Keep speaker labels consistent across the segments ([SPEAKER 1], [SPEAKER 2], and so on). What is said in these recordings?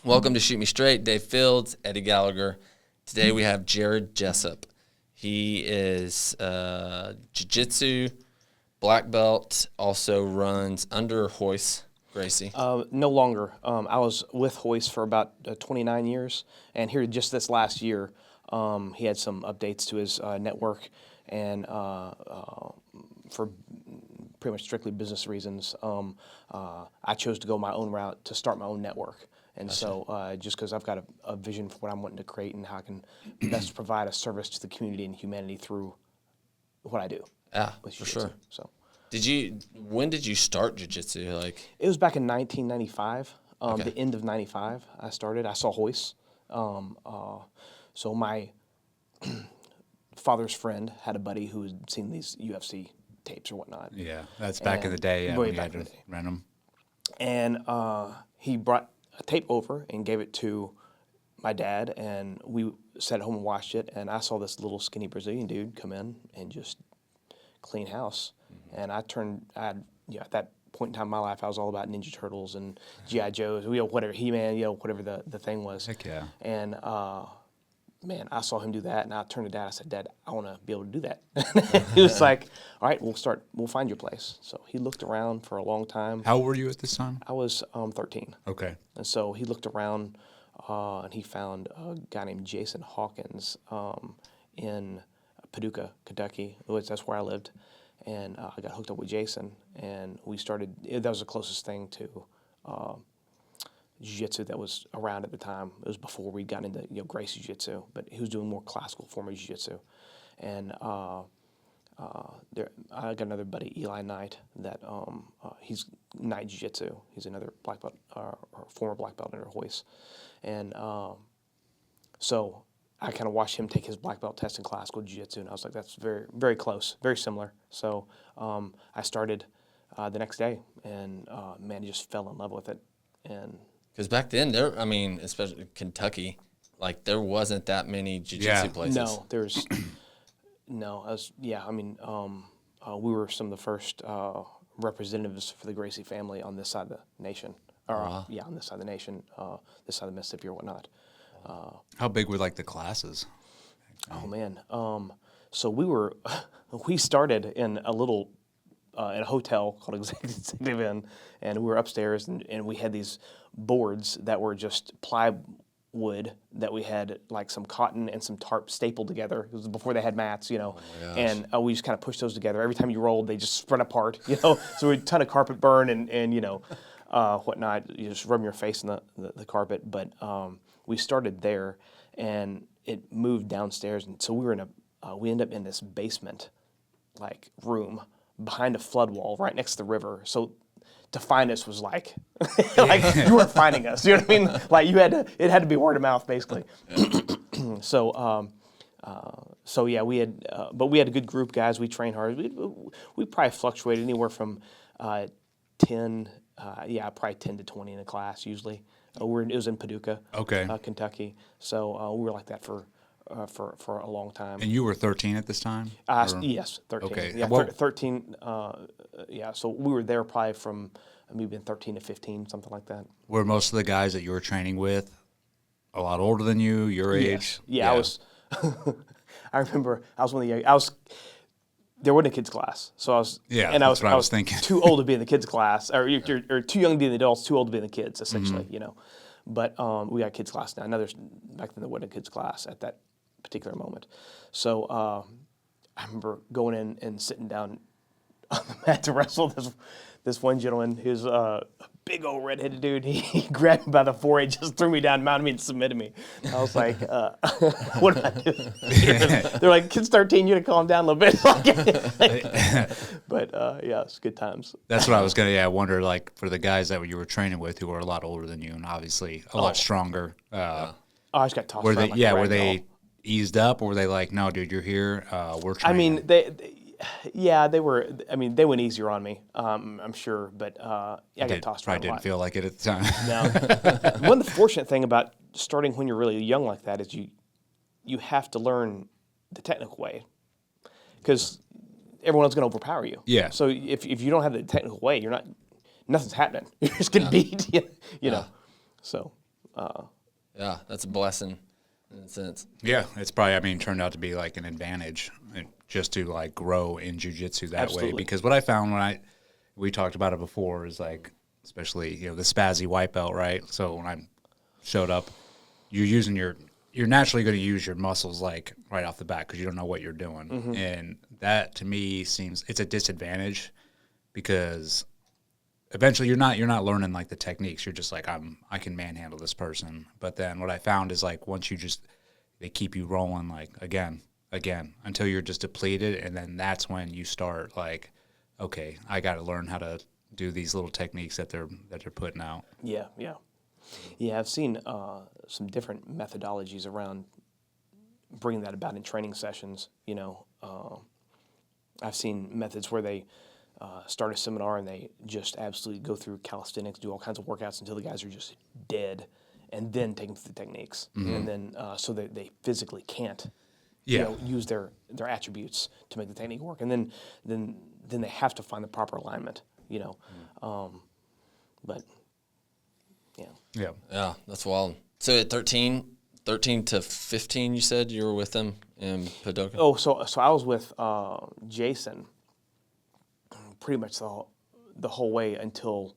[SPEAKER 1] Welcome to Shoot Me Straight. Dave Fields, Eddie Gallagher. Today we have Jared Jessup. He is jiu-jitsu, black belt, also runs under Hoist, Gracie.
[SPEAKER 2] No longer. I was with Hoist for about 29 years, and here just this last year, he had some updates to his network, and for pretty much strictly business reasons, I chose to go my own route to start my own network. And so just because I've got a vision for what I'm wanting to create and how I can best provide a service to the community and humanity through what I do.
[SPEAKER 1] Yeah, for sure.
[SPEAKER 2] So,
[SPEAKER 1] when did you start jiu-jitsu?
[SPEAKER 2] it was back in 1995,
[SPEAKER 1] Okay.
[SPEAKER 2] the end of 95 I started. I saw Hoist. So my father's friend had a buddy who had seen these UFC tapes or whatnot.
[SPEAKER 3] Yeah, that's back in the day. Yeah,
[SPEAKER 2] way
[SPEAKER 3] when you
[SPEAKER 2] back
[SPEAKER 3] had
[SPEAKER 2] in
[SPEAKER 3] to
[SPEAKER 2] the day.
[SPEAKER 3] rent them.
[SPEAKER 2] And he brought a tape over and gave it to my dad, and we sat at home and watched it, and I saw this little skinny Brazilian dude come in and just clean house. And at that point in time in my life, I was all about Ninja Turtles and G.I. Joes, whatever, He-Man, whatever the thing was.
[SPEAKER 3] Heck yeah.
[SPEAKER 2] And man, I saw him do that, and I turned to Dad. I said, "Dad, I want to be able to do that." He was like, "All right, we'll find your place." So he looked around for a long time.
[SPEAKER 3] How old were you at this time?
[SPEAKER 2] I was 13.
[SPEAKER 3] Okay.
[SPEAKER 2] And so he looked around, and he found a guy named Jason Hawkins in Paducah, Kentucky. That's where I lived. And I got hooked up with Jason, and we started. That was the closest thing to jiu-jitsu that was around at the time. It was before we got into Gracie jiu-jitsu, but he was doing more classical form of jiu-jitsu. And I got another buddy, Eli Knight, that he's Knight Jiu-Jitsu. He's another black belt, or former black belt under Hoist. And so I kind of watched him take his black belt test in classical jiu-jitsu, and I was like, that's very, very close, very similar. So I started the next day, and man, I just fell in love with it. And
[SPEAKER 1] Because back then, especially Kentucky, there wasn't that many jiu-jitsu places.
[SPEAKER 2] No, there's no. We were some of the first representatives for the Gracie family on this side of the nation. On this side of the nation, this side of the Mississippi or whatnot.
[SPEAKER 3] How big were the classes?
[SPEAKER 2] Oh man, so we started in a little in a hotel called Executive Inn, and we were upstairs, and we had these boards that were just plywood that we had some cotton and some tarp stapled together. It was before they had mats, and we just kind of pushed those together. Every time you rolled, they just spread apart, So we had a ton of carpet burn and whatnot. You just rub your face in the carpet. But we started there, and it moved downstairs, and so we ended up in this basement room behind a flood wall right next to the river. So to find us was you weren't finding us. You know what I mean? It had to be word of mouth basically. So we had, but we had a good group, guys. We trained hard. We probably fluctuated anywhere from 10 to 20 in a class usually. It was in Paducah, Kentucky. So we were like that for a long time.
[SPEAKER 3] And you were 13 at this time?
[SPEAKER 2] Yes, 13.
[SPEAKER 3] Okay.
[SPEAKER 2] Yeah, 13. So we were there probably from maybe 13 to 15, something like that.
[SPEAKER 3] Were most of the guys that you were training with a lot older than you, your age?
[SPEAKER 2] Yeah, I was. I remember I was one of the there wasn't a kids class, so I was.
[SPEAKER 3] Yeah,
[SPEAKER 2] and
[SPEAKER 3] that's what I was thinking.
[SPEAKER 2] Too old to be in the kids class, or you're too young to be in the adults, too old to be in the kids, essentially, But we got kids class now. Now back then there wasn't a kids class at that particular moment. So I remember going in and sitting down on the mat to wrestle this one gentleman who's a big old redheaded dude. He grabbed me by the forehead, just threw me down, mounted me, and submitted me. And I was like, what am I doing? They're like, kid's 13, you got to calm down a little bit. But it's good times.
[SPEAKER 3] That's what I was going to, I wonder, for the guys that you were training with who were a lot older than you and obviously a lot stronger.
[SPEAKER 2] I just got tossed
[SPEAKER 3] were
[SPEAKER 2] around
[SPEAKER 3] they,
[SPEAKER 2] like a
[SPEAKER 3] were they
[SPEAKER 2] ragdoll.
[SPEAKER 3] eased up, or were they like, no, dude, you're here, we're training?
[SPEAKER 2] I mean, they were. I mean, they went easier on me. I'm sure, but I got tossed around
[SPEAKER 3] probably
[SPEAKER 2] a
[SPEAKER 3] didn't
[SPEAKER 2] lot.
[SPEAKER 3] feel like it at the time.
[SPEAKER 2] No. One of the fortunate thing about starting when you're really young like that is you have to learn the technical way, because everyone's going to overpower you.
[SPEAKER 3] Yeah.
[SPEAKER 2] So if you don't have the technical way, nothing's happening. You're just getting beat. You know. So
[SPEAKER 1] Yeah, that's a blessing in a sense.
[SPEAKER 3] Yeah, it's probably, I mean, turned out to be like an advantage just to like grow in jiu-jitsu that way. Because what I found we talked about it before is like, especially, you know, the spazzy white belt, right? So when I showed up, you're naturally going to use your muscles like right off the bat because you don't know what you're doing. And that to me seems, it's a disadvantage because eventually you're not learning like the techniques. You're just like, I can manhandle this person. But then what I found is like once they keep you rolling like again until you're just depleted, and then that's when you start like, okay, I got to learn how to do these little techniques that they're putting out.
[SPEAKER 2] Yeah. I've seen some different methodologies around bringing that about in training sessions. You know, I've seen methods where they start a seminar and they just absolutely go through calisthenics, do all kinds of workouts until the guys are just dead, and then take them through the techniques, and then so that they physically can't, use their attributes to make the technique work, and then they have to find the proper alignment, you know, but
[SPEAKER 1] yeah, that's wild. So at 13 to 15, you said you were with them in Paducah.
[SPEAKER 2] Oh, so I was with Jason pretty much the whole way until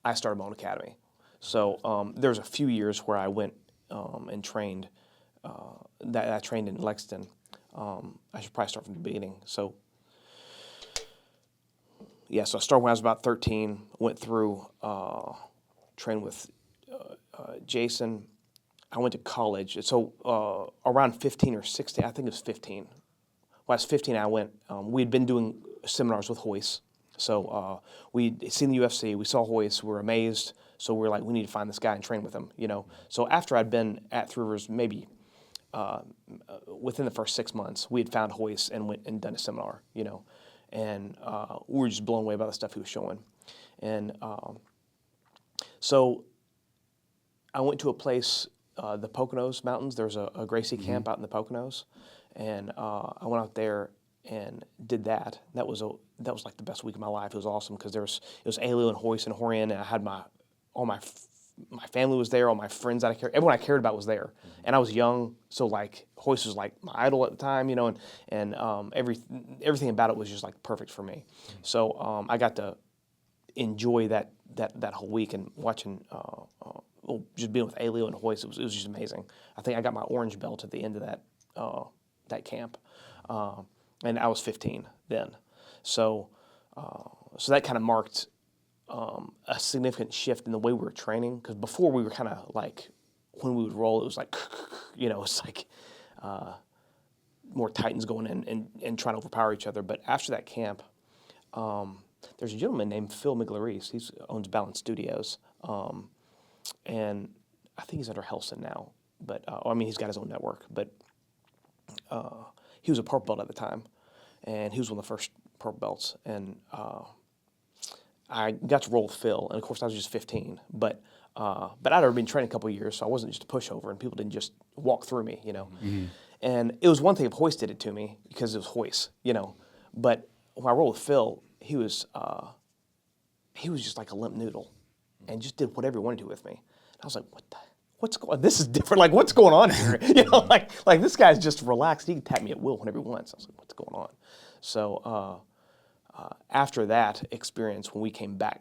[SPEAKER 2] I started my own academy. So there's a few years where I went and trained. That I trained in Lexington. I should probably start from the beginning. So so I started when I was about 13. Went through, trained with Jason. I went to college. So around 15 or 16, I think it was 15. When I was 15, I went. We had been doing seminars with Hoist. So we'd seen the UFC, we saw Hoist, we were amazed. So we were like, we need to find this guy and train with him, you know. So after I'd been at Three Rivers, maybe within the first 6 months, we had found Hoist and went and done a seminar, you know. And we were just blown away by the stuff he was showing. And so I went to a place, the Poconos Mountains. There's a Gracie camp out in the Poconos. And I went out there and did that. That was like the best week of my life. It was awesome because it was Alio and Hoist and Horian, and I had all my family was there, all my friends that I cared, everyone I cared about was there, and I was young, so like Hoist was like my idol at the time, you know, and everything about it was just like perfect for me. So I got to enjoy that whole week and watching, just being with Alio and Hoist. It was just amazing. I think I got my orange belt at the end of that camp. And I was 15 then. So that kind of marked a significant shift in the way we were training. Because before we were kind of like, when we would roll, it was like, you know, it's like more Titans going in and trying to overpower each other. But after that camp, there's a gentleman named Phil Miglioris. He owns Balance Studios. And I think he's under Helson now. But, I mean, he's got his own network. But he was a purple belt at the time, and he was one of the first purple belts. And I got to roll with Phil, and of course I was just 15. But I'd already been training a couple of years, so I wasn't just a pushover, and people didn't just walk through me, you know. Mm-hmm. And it was one thing if Hoist did it to me because it was Hoist, you know. But when I rolled with Phil, he was just like a limp noodle, and just did whatever he wanted to with me. And I was like, what's going on? This is different. Like, what's going on here? You know, like this guy's just relaxed. He can tap me at will whenever he wants. I was like, what's going on? So after that experience, when we came back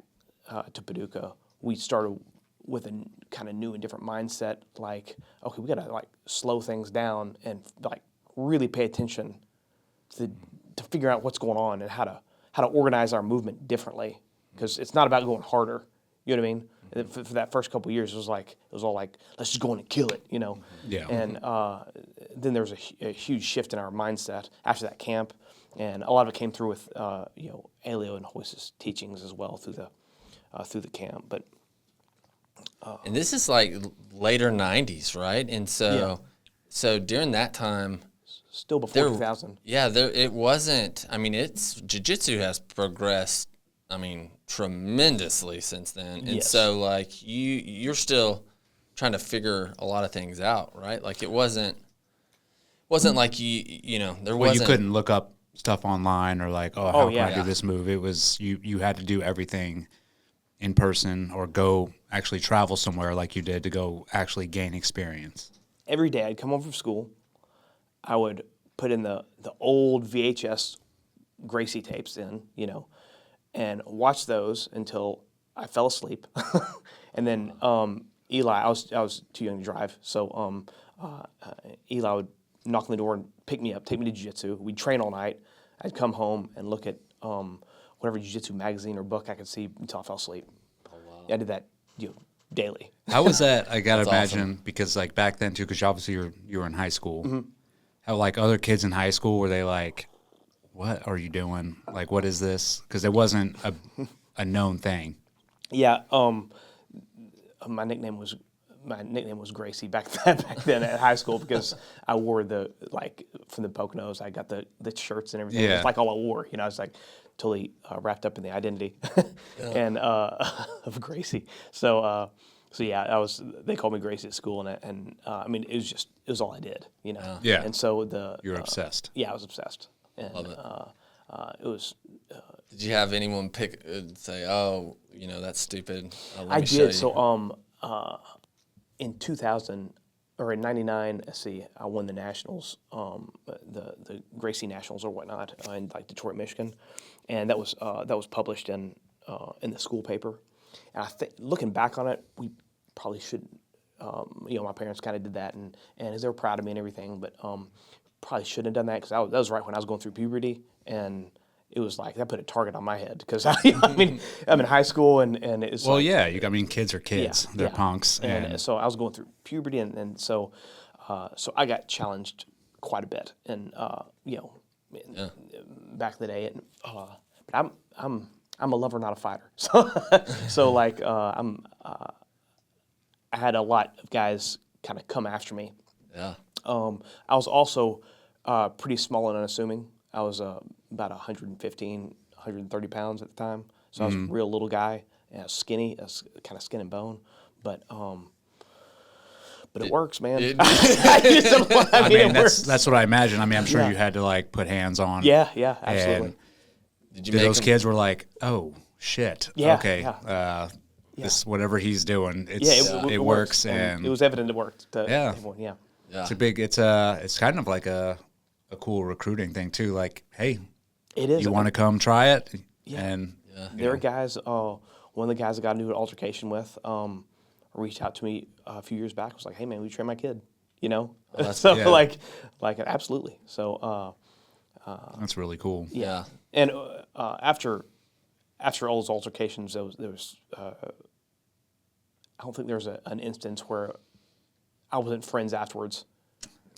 [SPEAKER 2] to Paducah, we started with a kind of new and different mindset. Like, okay, we got to like slow things down and like really pay attention to figure out what's going on and how to organize our movement differently. Because it's not about going harder. You know what I mean? For that first couple of years, it was all like, let's just go in and kill it, you know. Yeah. And then there was a huge shift in our mindset after that camp, and a lot of it came through with Alio and Hoist's teachings as well through the camp. But
[SPEAKER 1] and this is like later '90s, right? And so during that time,
[SPEAKER 2] still before 2000.
[SPEAKER 1] Yeah, it wasn't. I mean, jiu-jitsu has progressed. I mean, tremendously since then. And yes. So like you're still trying to figure a lot of things out, right? Like it wasn't like you know, there wasn't.
[SPEAKER 3] You couldn't look up stuff online or like, how can I do this move? It was you had to do everything in person or go actually travel somewhere like you did to go actually gain experience?
[SPEAKER 2] Every day I'd come home from school, I would put in the old VHS Gracie tapes in, and watch those until I fell asleep. And then Eli, I was too young to drive, so Eli would knock on the door and pick me up, take me to jiu-jitsu. We'd train all night. I'd come home and look at whatever jiu-jitsu magazine or book I could see until I fell asleep. Oh, wow. Yeah, I did that daily.
[SPEAKER 3] How was that? I gotta
[SPEAKER 1] That's
[SPEAKER 3] imagine
[SPEAKER 1] awesome.
[SPEAKER 3] because like back then too, because obviously you were in high school.
[SPEAKER 2] Mm-hmm.
[SPEAKER 3] How like other kids in high school were they like, what are you doing? Like, what is this? Because it wasn't a known thing.
[SPEAKER 2] Yeah, my nickname was Gracie back then at high school because I wore from the Poconos. I got the shirts and everything.
[SPEAKER 3] Yeah.
[SPEAKER 2] It's like all I wore. I was like totally wrapped up in the identity and of Gracie. So yeah, they called me Gracie at school, and I mean it was all I did.
[SPEAKER 3] Yeah.
[SPEAKER 2] And so
[SPEAKER 3] You're obsessed.
[SPEAKER 2] Yeah, I was obsessed. And,
[SPEAKER 1] Love it.
[SPEAKER 2] it was.
[SPEAKER 1] Did you have anyone pick say, "Oh, that's stupid"? Let
[SPEAKER 2] I
[SPEAKER 1] me show
[SPEAKER 2] did.
[SPEAKER 1] you.
[SPEAKER 2] So in 2000 or in '99, I won the nationals, the Gracie Nationals or whatnot in like Detroit, Michigan, and that was published in the school paper. And I think looking back on it, we probably should. My parents kind of did that, and they were proud of me and everything, but probably shouldn't have done that because that was right when I was going through puberty, and it was like that put a target on my head because I mean I'm in high school and it's
[SPEAKER 3] Well, yeah, I mean kids are kids.
[SPEAKER 2] Yeah,
[SPEAKER 3] They're
[SPEAKER 2] yeah.
[SPEAKER 3] punks.
[SPEAKER 2] And so I was going through puberty, and so I got challenged quite a bit, and back in the day, and but I'm a lover, not a fighter. So like I had a lot of guys kind of come after me.
[SPEAKER 1] Yeah.
[SPEAKER 2] I was also pretty small and unassuming. I was about 115, 130 pounds at the time. So I was a real little guy, and skinny, kind of skin and bone. But it works, man.
[SPEAKER 3] I mean,
[SPEAKER 2] it works.
[SPEAKER 3] that's what I imagine. I mean, I'm sure
[SPEAKER 2] Yeah.
[SPEAKER 3] you had to like put hands on.
[SPEAKER 2] Yeah, absolutely.
[SPEAKER 3] And
[SPEAKER 1] Did you
[SPEAKER 3] did
[SPEAKER 1] make
[SPEAKER 3] those
[SPEAKER 1] them-
[SPEAKER 3] kids were like, oh shit,
[SPEAKER 2] Yeah,
[SPEAKER 3] okay,
[SPEAKER 2] yeah.
[SPEAKER 3] this whatever he's doing,
[SPEAKER 2] Yeah,
[SPEAKER 3] it works, and
[SPEAKER 2] it was evident it worked. To
[SPEAKER 3] Yeah.
[SPEAKER 2] everyone, yeah.
[SPEAKER 1] Yeah.
[SPEAKER 3] it's kind of like a cool recruiting thing too. Like, hey,
[SPEAKER 2] It is.
[SPEAKER 3] you want to come try it?
[SPEAKER 2] Yeah.
[SPEAKER 3] And
[SPEAKER 2] There are guys. One of the guys I got into an altercation with reached out to me a few years back. Was like, "Hey, man, will you train my kid?" So
[SPEAKER 3] yeah.
[SPEAKER 2] like absolutely. So
[SPEAKER 3] that's really cool.
[SPEAKER 1] Yeah.
[SPEAKER 2] and after all those altercations, there was I don't think there was an instance where I wasn't friends afterwards.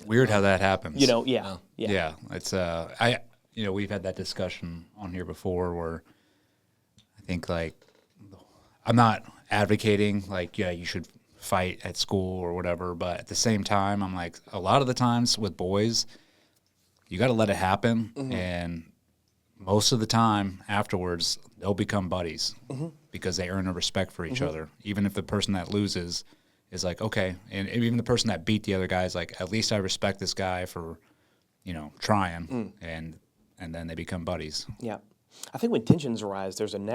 [SPEAKER 3] Weird how that happens.
[SPEAKER 2] Yeah.
[SPEAKER 3] Yeah, it's we've had that discussion on here before where I think like I'm not advocating like you should fight at school or whatever, but at the same time I'm like a lot of the times with boys you got to let it happen, and most of the time afterwards they'll become buddies because they earn a respect for each other, even if the person that loses is like, okay, and even the person that beat the other guy is like, at least I respect this guy for trying, and then they become buddies.
[SPEAKER 2] Yeah. I think when tensions arise, there's some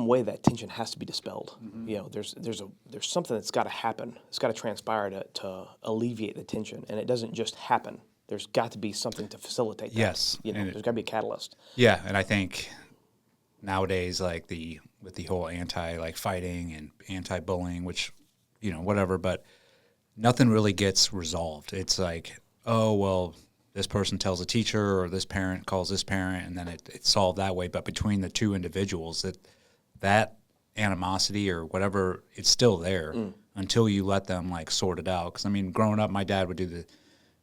[SPEAKER 2] way that tension has to be dispelled. There's something that's got to happen. It's got to transpire to alleviate the tension, and it doesn't just happen. There's got to be something to facilitate that.
[SPEAKER 3] Yes.
[SPEAKER 2] There's got to be a catalyst.
[SPEAKER 3] Yeah, and I think nowadays, like with the whole fighting and anti-bullying, which whatever, but nothing really gets resolved. It's like, oh well, this person tells a teacher or this parent calls this parent, and then it's solved that way. But between the two individuals, that animosity or whatever, it's still there until you let them like sort it out. Because I mean, growing up, my dad would do the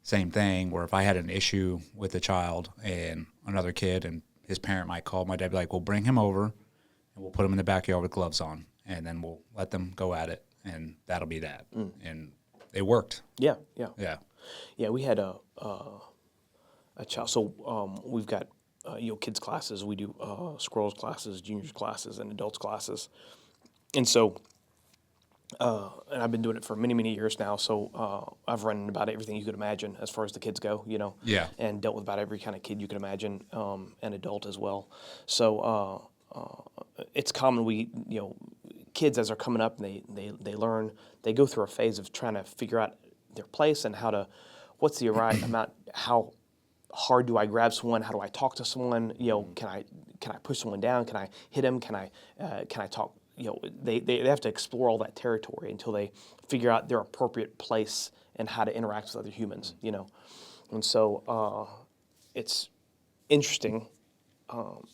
[SPEAKER 3] same thing where if I had an issue with a child and another kid and his parent might call, my dad would be like, well, bring him over and we'll put him in the backyard with gloves on, and then we'll let them go at it, and that'll be that. And it worked.
[SPEAKER 2] Yeah.
[SPEAKER 3] Yeah.
[SPEAKER 2] We had a child. So we've got kids classes. We do squirrels classes, juniors classes, and adults classes. And so, and I've been doing it for many, many years now. So I've run into about everything you could imagine as far as the kids go.
[SPEAKER 3] Yeah.
[SPEAKER 2] And dealt with about every kind of kid you could imagine, and adult as well. So it's common kids as they're coming up and they learn, they go through a phase of trying to figure out their place and what's the right amount, how hard do I grab someone, how do I talk to someone, can I push someone down, can I hit him, can I talk, they have to explore all that territory until they figure out their appropriate place and how to interact with other humans, and so it's interesting.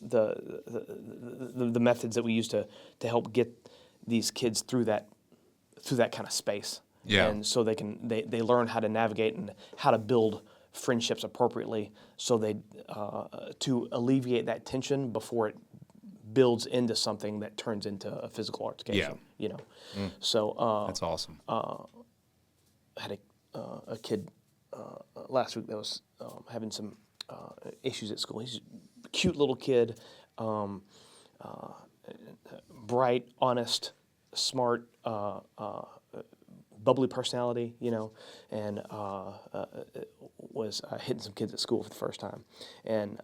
[SPEAKER 2] The methods that we use to help get these kids through that kind of space, and so they learn how to navigate and how to build friendships appropriately, so they to alleviate that tension before it builds into something that turns into a physical altercation. So
[SPEAKER 3] that's awesome.
[SPEAKER 2] I had a kid last week that was having some issues at school. He's a cute little kid, bright, honest, smart, bubbly personality, and was hitting some kids at school for the first time. And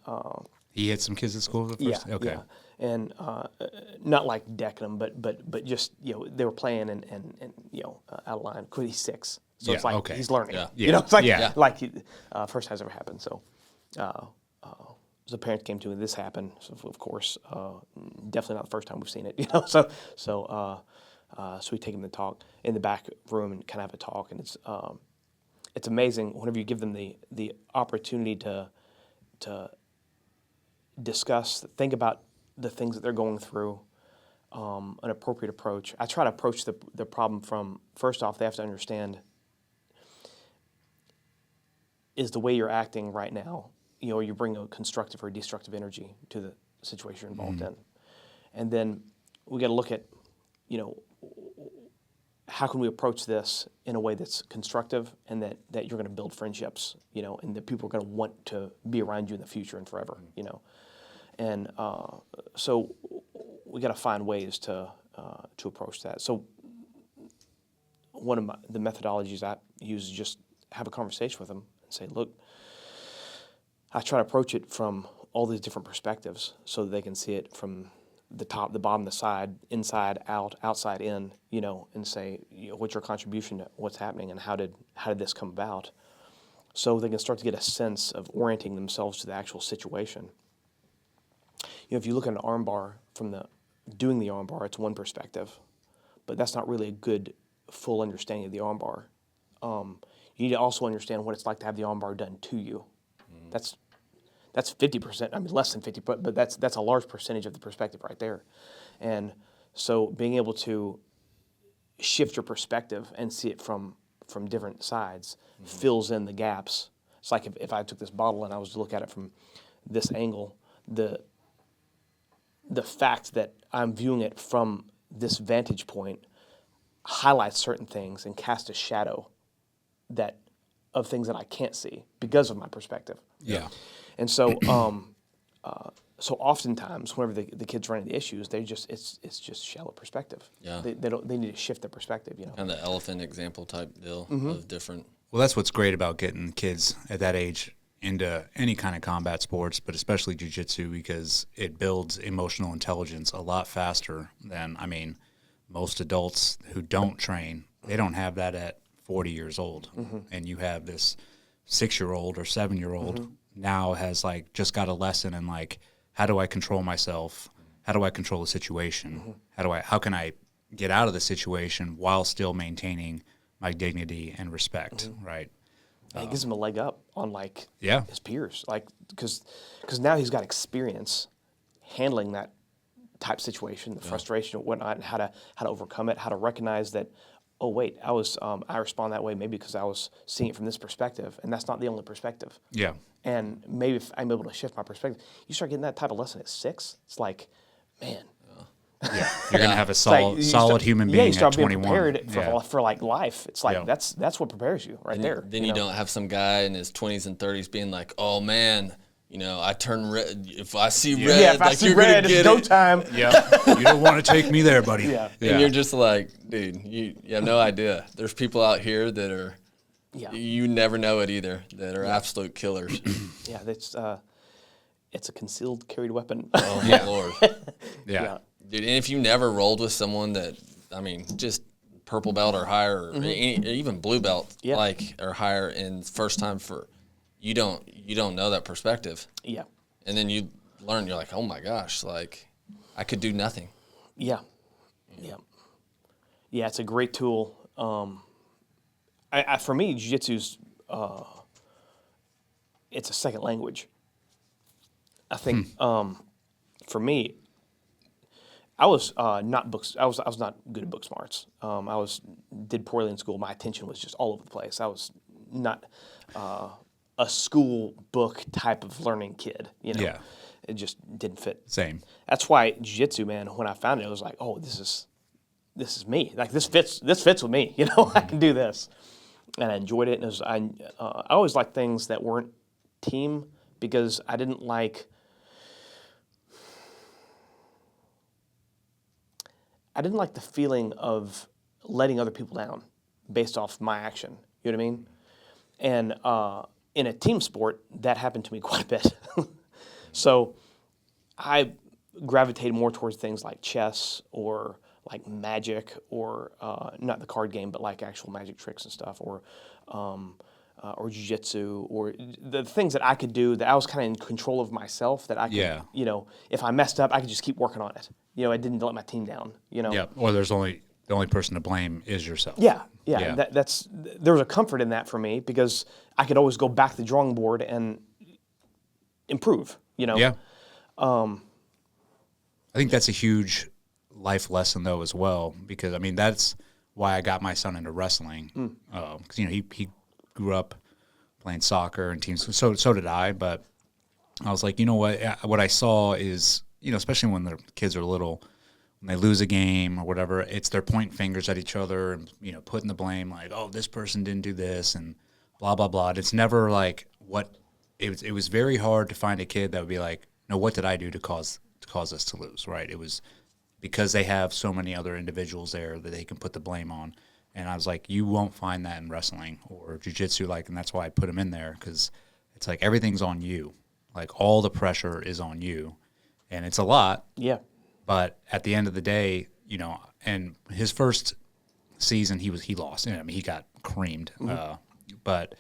[SPEAKER 3] he hit some kids at school for the first time? Okay.
[SPEAKER 2] Yeah. And not like decking them, but just, they were playing and out of line. He's 6. So it's like he's learning.
[SPEAKER 3] Yeah.
[SPEAKER 2] It's like first time it's ever happened. So the parents came to me, this happened. So of course, definitely not the first time we've seen it. So we take him to talk in the back room and kind of have a talk. And it's amazing whenever you give them the opportunity to discuss, think about the things that they're going through, an appropriate approach. I try to approach the problem from, first off, they have to understand, is the way you're acting right now, you bring a constructive or destructive energy to the situation you're involved in. And then we got to look at, how can we approach this in a way that's constructive and that you're going to build friendships, and that people are going to want to be around you in the future and forever, And so we got to find ways to approach that. So one of the methodologies I use is just have a conversation with them and say, look, I try to approach it from all these different perspectives so that they can see it from the top, the bottom, the side, inside, out, outside, in, and say, what's your contribution to what's happening and how did this come about? So they can start to get a sense of orienting themselves to the actual situation. If you look at an arm bar doing the arm bar, it's one perspective, but that's not really a good full understanding of the arm bar. You need to also understand what it's like to have the arm bar done to you. That's 50%. I mean, less than 50, but that's a large percentage of the perspective right there. And so being able to shift your perspective and see it from different sides fills in the gaps. It's like if I took this bottle and I was to look at it from this angle, the fact that I'm viewing it from this vantage point highlights certain things and casts a shadow of things that I can't see because of my perspective.
[SPEAKER 3] Yeah.
[SPEAKER 2] And so, so oftentimes, whenever the kids run into issues, it's just shallow perspective.
[SPEAKER 1] Yeah.
[SPEAKER 2] They need to shift their perspective.
[SPEAKER 1] Kind of the elephant example type deal of different.
[SPEAKER 3] Well, that's what's great about getting kids at that age into any kind of combat sports, but especially jiu-jitsu, because it builds emotional intelligence a lot faster than, most adults who don't train, they don't have that at 40 years old. And you have this 6-year-old or 7-year-old now has just got a lesson in how do I control myself? How do I control the situation? How can I get out of the situation while still maintaining my dignity and respect, right?
[SPEAKER 2] And it gives him a leg up on his peers, because now he's got experience handling that type situation, the frustration and whatnot, and how to overcome it, how to recognize that, oh wait, I respond that way maybe because I was seeing it from this perspective, and that's not the only perspective.
[SPEAKER 3] Yeah.
[SPEAKER 2] And maybe if I'm able to shift my perspective, you start getting that type of lesson at 6. It's like, man.
[SPEAKER 3] Yeah, you're gonna have a solid human being
[SPEAKER 2] you start
[SPEAKER 3] at 21.
[SPEAKER 2] Being prepared for life. It's like that's what prepares you there.
[SPEAKER 1] Then you don't have some guy in his 20s and 30s being like, oh man, I turn red. If I see red,
[SPEAKER 2] if I see red, it's go time.
[SPEAKER 3] Yeah, you don't want to take me there, buddy.
[SPEAKER 2] Yeah.
[SPEAKER 1] And you're just like, dude, you have no idea. There's people out here that are, you never know it either, that are absolute killers.
[SPEAKER 2] Yeah, it's a concealed carried weapon.
[SPEAKER 1] Oh my Lord.
[SPEAKER 3] Yeah.
[SPEAKER 1] Dude, and if you never rolled with someone that, just purple belt or higher, or even blue belt, or higher, and first time you don't know that perspective. Yeah. And then you learn, you're like, oh my gosh, like I could do nothing.
[SPEAKER 2] Yeah. Yeah. Yeah, it's a great tool. For me, jiu-jitsu's, it's a second language. I think for me, I was not books. I was not good at book smarts. Did poorly in school. My attention was just all over the place. I was not a school book type of learning kid. Yeah. It just didn't fit.
[SPEAKER 3] Same.
[SPEAKER 2] That's why jiu-jitsu, man. When I found it, I was like, oh, this is me. Like this fits with me. I can do this, and I enjoyed it. And I always liked things that weren't team because I didn't like. I didn't like the feeling of letting other people down based off my action. You know what I mean? And in a team sport, that happened to me quite a bit. So I gravitated more towards things like chess or like magic or not the card game, but like actual magic tricks and stuff, or jiu-jitsu, or the things that I could do that I was kind of in control of myself, that I could, if I messed up, I could just keep working on it. I didn't let my team down, Yeah,
[SPEAKER 3] or the only person to blame is yourself.
[SPEAKER 2] Yeah. There was a comfort in that for me because I could always go back to the drawing board and improve,
[SPEAKER 3] Yeah. I think that's a huge life lesson, though, as well, because, that's why I got my son into wrestling. Because, he grew up playing soccer and teams. So did I, but I was like, what I saw is, especially when the kids are little, when they lose a game or whatever, it's they're pointing fingers at each other and, putting the blame like, oh, this person didn't do this and blah, blah, blah. It's never like it was very hard to find a kid that would be like, no, what did I do to cause us to lose, right? It was because they have so many other individuals there that they can put the blame on. And I was like, you won't find that in wrestling or jiu-jitsu, and that's why I put them in there, because it's like everything's on you. Like all the pressure is on you, and it's a lot. Yeah. But at the end of the day, and his first season he lost. He got creamed. But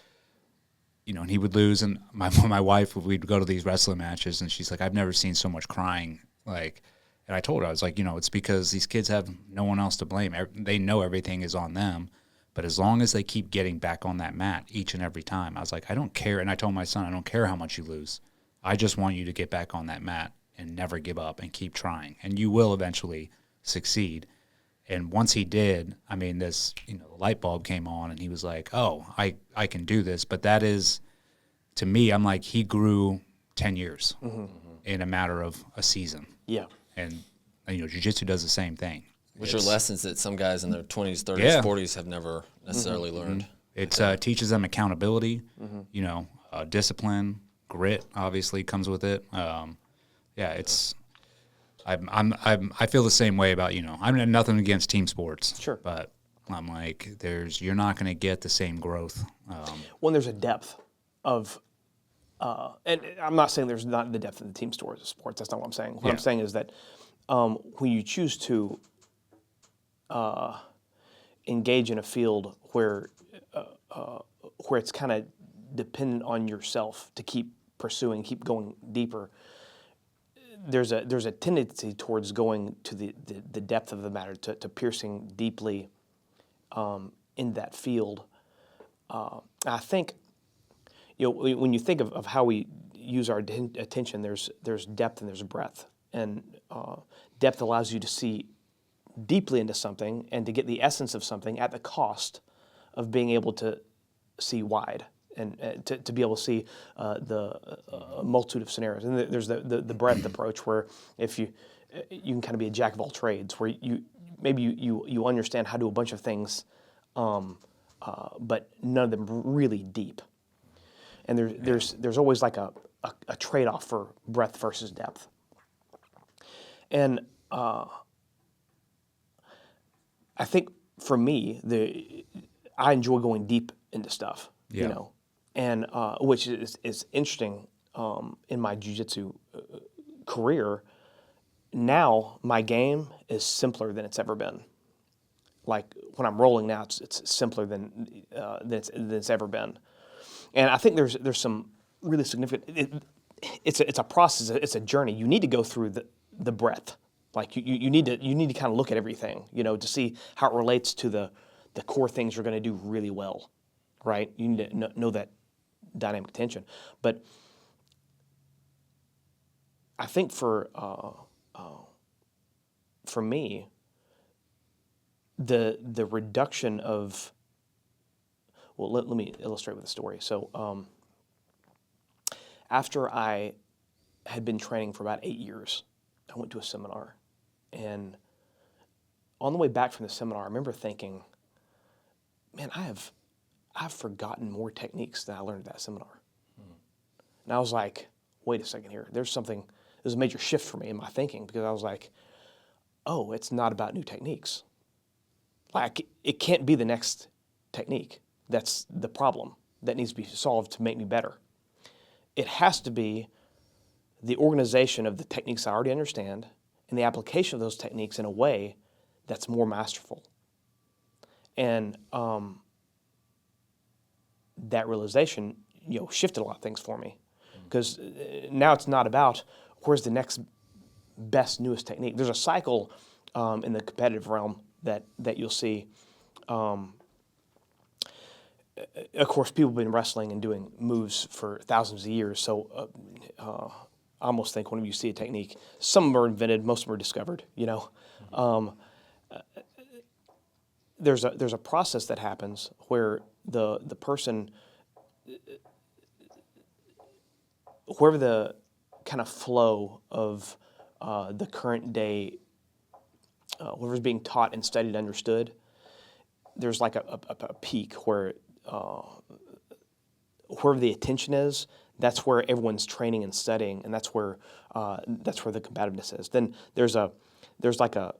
[SPEAKER 3] and he would lose, and my wife, we'd go to these wrestling matches, and she's like, I've never seen so much crying. Like, and I told her, I was like, it's because these kids have no one else to blame. They know everything is on them, but as long as they keep getting back on that mat each and every time, I was like, I don't care. And I told my son, I don't care how much you lose. I just want you to get back on that mat and never give up and keep trying, and you will eventually succeed. And once he did, this, the light bulb came on, and he was like, oh, I can do this. But that is, to me, I'm like, he grew 10 years in a matter of a season. Yeah. And, jiu-jitsu does the same thing.
[SPEAKER 1] Which are lessons that some guys in their 20s, 30s, 40s have never necessarily learned.
[SPEAKER 3] It teaches them accountability, discipline, grit obviously comes with it. It's... I feel the same way about, I'm nothing against team sports. Sure. But I'm like, you're not going to get the same growth.
[SPEAKER 2] When there's a depth of, and I'm not saying there's not the depth of the team sports. That's not what I'm saying. What I'm saying is that when you choose to engage in a field where it's kind of dependent on yourself to keep pursuing, keep going deeper, there's a tendency towards going to the depth of the matter, to piercing deeply in that field. I think, when you think of how we use our attention, there's depth and there's breadth. And depth allows you to see deeply into something and to get the essence of something at the cost of being able to see wide. And to be able to see the multitude of scenarios. And there's the breadth approach, where if you can kind of be a jack of all trades, where you understand how to do a bunch of things, but none of them really deep. And there's always like a trade-off for breadth versus depth. And I think for me, I enjoy going deep into stuff. And which is interesting in my jiu-jitsu career. now my game is simpler than it's ever been. Like when I'm rolling now, it's simpler than it's ever been. And I think there's some really significant. It's a process. It's a journey. You need to go through the breadth. Like you need to kind of look at everything, to see how it relates to the core things you're going to do really well, right? You need to know that dynamic tension. But I think for me, the reduction of, well, let me illustrate with a story. So after I had been training for about 8 years, I went to a seminar, and on the way back from the seminar, I remember thinking, man, I've forgotten more techniques than I learned at that seminar. And I was like, wait a second here. There's a major shift for me in my thinking, because I was like, oh, it's not about new techniques. Like, it can't be the next technique that's the problem that needs to be solved to make me better. It has to be the organization of the techniques I already understand and the application of those techniques in a way that's more masterful. And that realization, shifted a lot of things for me, because now it's not about where's the next best, newest technique. There's a cycle in the competitive realm that you'll see. Of course, people have been wrestling and doing moves for thousands of years. So I almost think whenever you see a technique, some of them are invented, most of them are discovered. There's a process that happens where the person, wherever the kind of flow of the current day, whatever's being taught and studied, understood, there's like a peak where wherever the attention is, that's where everyone's training and studying, and that's where the combativeness is. Then there's like a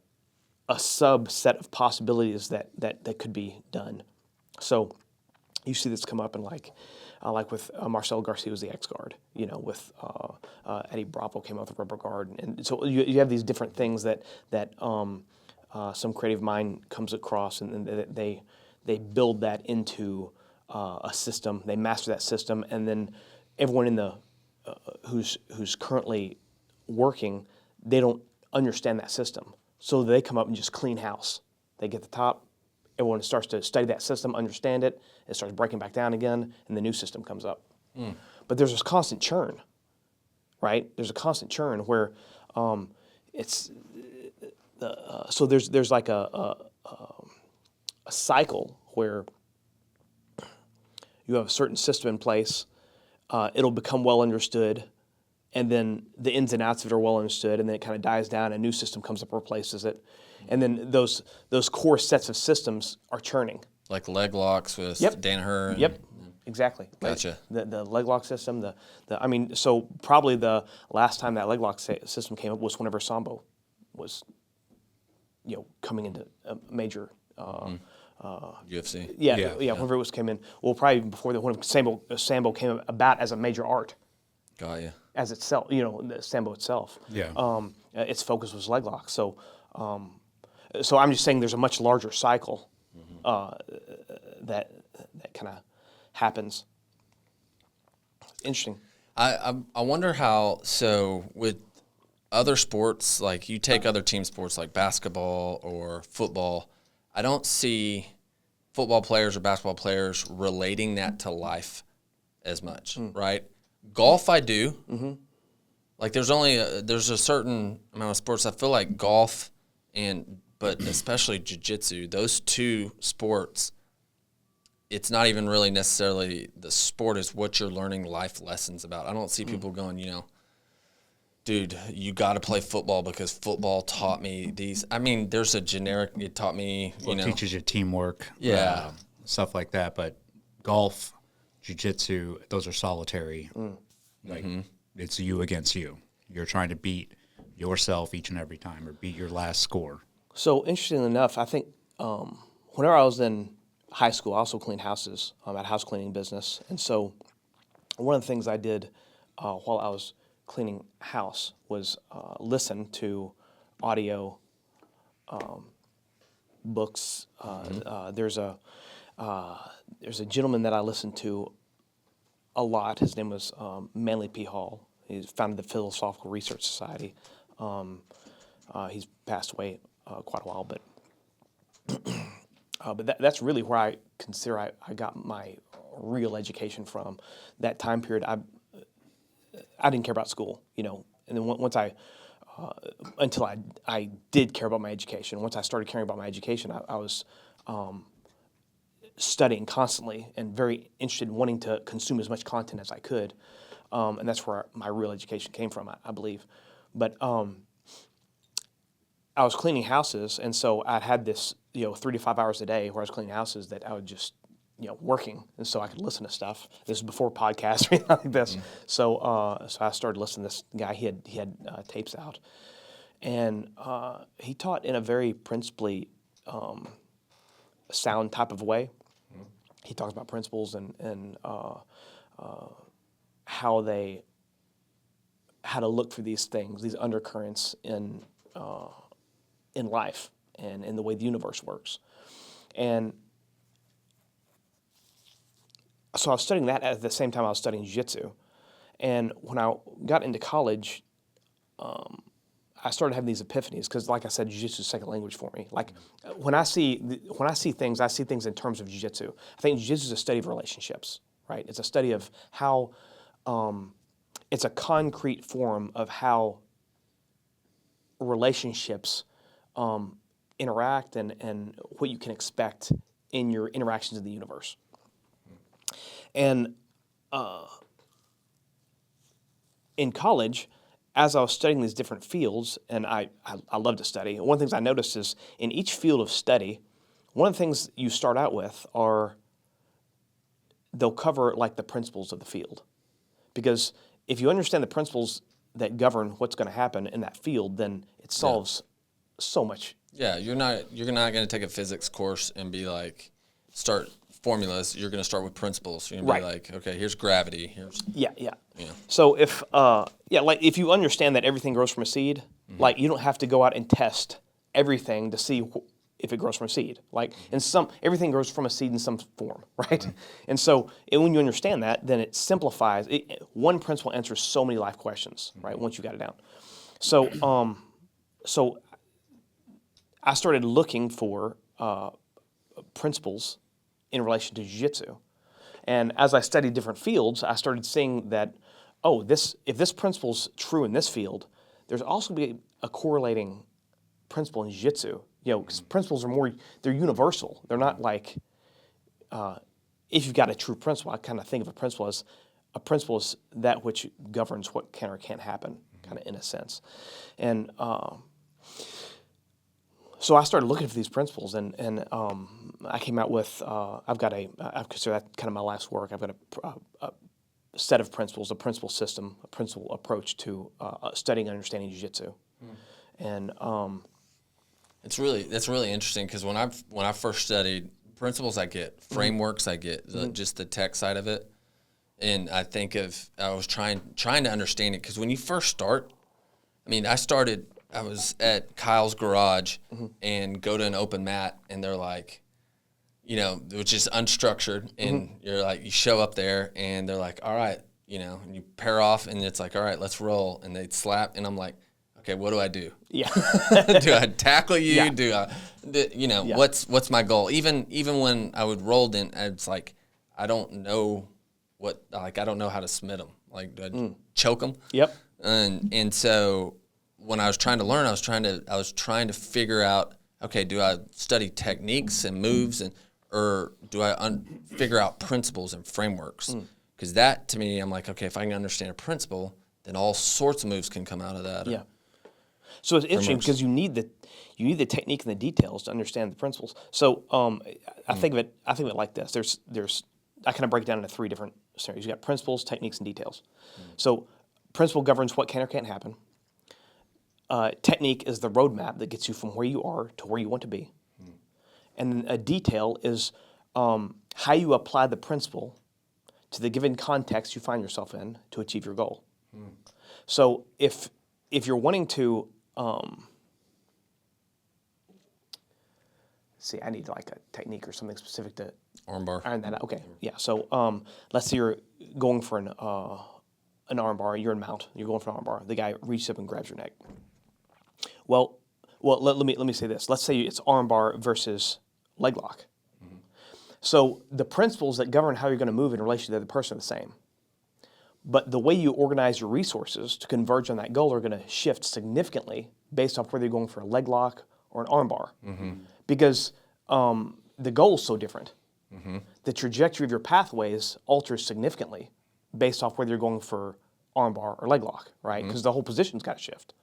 [SPEAKER 2] subset of possibilities that could be done. So you see this come up in like with Marcel Garcia was the X guard, with Eddie Bravo came up with rubber guard, and so you have these different things that some creative mind comes across, and they build that into a system. They master that system, and then everyone in the who's currently working, they don't understand that system, so they come up and just clean house. They get the top. Everyone starts to study that system, understand it. It starts breaking back down again, and the new system comes up. But there's this constant churn, right? There's a constant churn where it's so there's like a cycle where you have a certain system in place. It'll become well understood, and then the ins and outs of it are well understood, and then it kind of dies down. A new system comes up, replaces it, and then those core sets of systems are churning.
[SPEAKER 1] Like leg locks with Danaher.
[SPEAKER 2] Yep, exactly.
[SPEAKER 1] Gotcha.
[SPEAKER 2] The leg lock system. So probably the last time that leg lock system came up was whenever Sambo was, coming into a major.
[SPEAKER 1] UFC.
[SPEAKER 2] Yeah. Whenever it was came in. Well, probably even before that, when Sambo came about as a major art.
[SPEAKER 1] Got you.
[SPEAKER 2] As itself, the Sambo itself.
[SPEAKER 3] Yeah.
[SPEAKER 2] Its focus was leg lock. So I'm just saying there's a much larger cycle that kind of happens. Interesting.
[SPEAKER 1] I wonder how, so with other sports, like you take other team sports like basketball or football, I don't see football players or basketball players relating that to life as much, right? Golf, I do. Mm-hmm. Like there's a certain amount of sports I feel like golf but especially jiu-jitsu, those two sports, it's not even really necessarily the sport is what you're learning life lessons about. I don't see people going, dude, you got to play football because football taught me these. I mean, there's a generic, it taught me,
[SPEAKER 3] It teaches you teamwork.
[SPEAKER 1] Yeah.
[SPEAKER 3] Stuff like that. But golf, jiu-jitsu, those are solitary. Like it's you against you. You're trying to beat yourself each and every time or beat your last score.
[SPEAKER 2] So interestingly enough, I think whenever I was in high school, I also cleaned houses. I had a house cleaning business. And so one of the things I did while I was cleaning house was listen to audio books. There's a gentleman that I listen to a lot. His name was Manly P. Hall. He founded the Philosophical Research Society. He's passed away quite a while, but that's really where I consider I got my real education from. That time period, I didn't care about school, and then once until I did care about my education. Once I started caring about my education, I was studying constantly and very interested in wanting to consume as much content as I could. And that's where my real education came from, I believe. But I was cleaning houses, and so I had this, 3 to 5 hours a day where I was cleaning houses that I would just, working, and so I could listen to stuff. This is before podcasts or anything like this. So I started listening to this guy. He had tapes out, and he taught in a very principally sound type of way. He talks about principles and how to look for these things, these undercurrents in life and in the way the universe works. And so I was studying that at the same time I was studying jiu-jitsu. And when I got into college, I started having these epiphanies because, like I said, jiu-jitsu is second language for me. Like when I see things, I see things in terms of jiu-jitsu. I think jiu-jitsu is a study of relationships, right? It's a study of how it's a concrete form of how relationships interact and what you can expect in your interactions in the universe. And in college, as I was studying these different fields, and I love to study, one of the things I noticed is in each field of study, one of the things you start out with they'll cover like the principles of the field. Because if you understand the principles that govern what's going to happen in that field, then it solves so much.
[SPEAKER 1] Yeah, you're not going to take a physics course and be like, start formulas. You're going to start with principles. You're going to be like, okay, here's gravity.
[SPEAKER 2] Yeah. So if if you understand that everything grows from a seed, like you don't have to go out and test everything to see if it grows from a seed. Like everything grows from a seed in some form, right? And so when you understand that, then it simplifies. One principle answers so many life questions, right? Once you got it down. So so I started looking for principles in relation to jiu-jitsu. And as I studied different fields, I started seeing that, if this principle's true in this field, there's also be a correlating principle in jiu-jitsu. 'Cause principles they're universal. They're not like, if you've got a true principle, I kind of think of a principle is that which governs what can or can't happen, kind of in a sense. And so I started looking for these principles, and I came out with I consider that kind of my life's work. I've got a set of principles, a principle system, a principle approach to studying and understanding jiu-jitsu. And
[SPEAKER 1] that's really interesting because when I first studied principles, I get frameworks, I get just the tech side of it, and I was trying to understand it because when you first start, I was at Kyle's garage and go to an open mat, and they're like, which is unstructured, and you're like, you show up there, and they're like, all right, and you pair off, and it's like, all right, let's roll, and they'd slap, and I'm like, okay, what do I do?
[SPEAKER 2] Yeah.
[SPEAKER 1] Do I tackle you?
[SPEAKER 2] Yeah.
[SPEAKER 1] Do I, what's my goal? Even when I would roll, then it's like, I don't know I don't know how to submit them. Like, do I choke them?
[SPEAKER 2] Yep.
[SPEAKER 1] And so when I was trying to learn, I was trying to figure out, okay, do I study techniques and moves, or do I figure out principles and frameworks? Because that, to me, I'm like, okay, if I can understand a principle, then all sorts of moves can come out of that.
[SPEAKER 2] Yeah. So it's interesting because you need the technique and the details to understand the principles. So I think of it like this. There's I kind of break it down into three different scenarios. You got principles, techniques, and details. So principle governs what can or can't happen. Technique is the roadmap that gets you from where you are to where you want to be. And a detail is how you apply the principle to the given context you find yourself in to achieve your goal. So if you're wanting to see, I need like a technique or something specific to
[SPEAKER 1] Armbar.
[SPEAKER 2] iron that out. Okay, yeah. So let's say you're going for an armbar. You're in mount. You're going for an armbar. The guy reaches up and grabs your neck. Well, let me say this. Let's say it's armbar versus leg lock. So the principles that govern how you're going to move in relation to the other person are the same. But the way you organize your resources to converge on that goal are going to shift significantly based off whether you're going for a leg lock or an armbar. Because the goal is so different. The trajectory of your pathways alters significantly based off whether you're going for armbar or leg lock, right? Because the whole position's got to shift.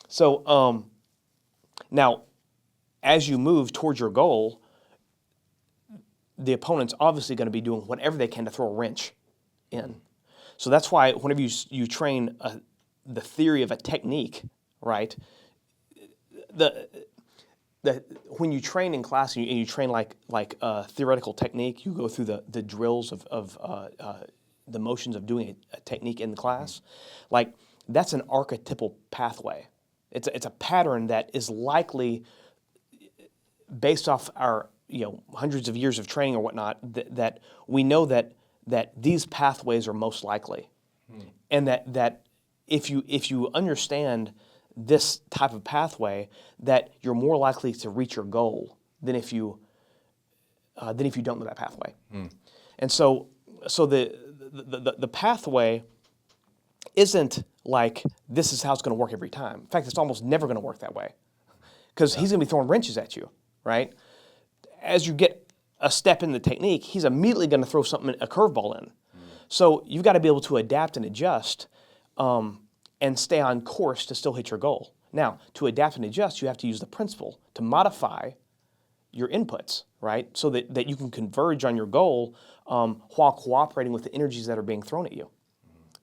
[SPEAKER 2] So now, as you move towards your goal, the opponent's obviously going to be doing whatever they can to throw a wrench in. So that's why whenever you train the theory of a technique, right? When you train in class and you train like theoretical technique, you go through the drills of the motions of doing a technique in the class. Like that's an archetypal pathway. It's a pattern that is likely based off our hundreds of years of training or whatnot, that we know that these pathways are most likely, and that if you understand this type of pathway, that you're more likely to reach your goal than if you don't know that pathway. And so the pathway isn't like this is how it's going to work every time. In fact, it's almost never going to work that way, because he's going to be throwing wrenches at you, right? As you get a step in the technique, he's immediately going to throw a curveball in. So you've got to be able to adapt and adjust and stay on course to still hit your goal. Now, to adapt and adjust, you have to use the principle to modify your inputs, right? So that you can converge on your goal while cooperating with the energies that are being thrown at you.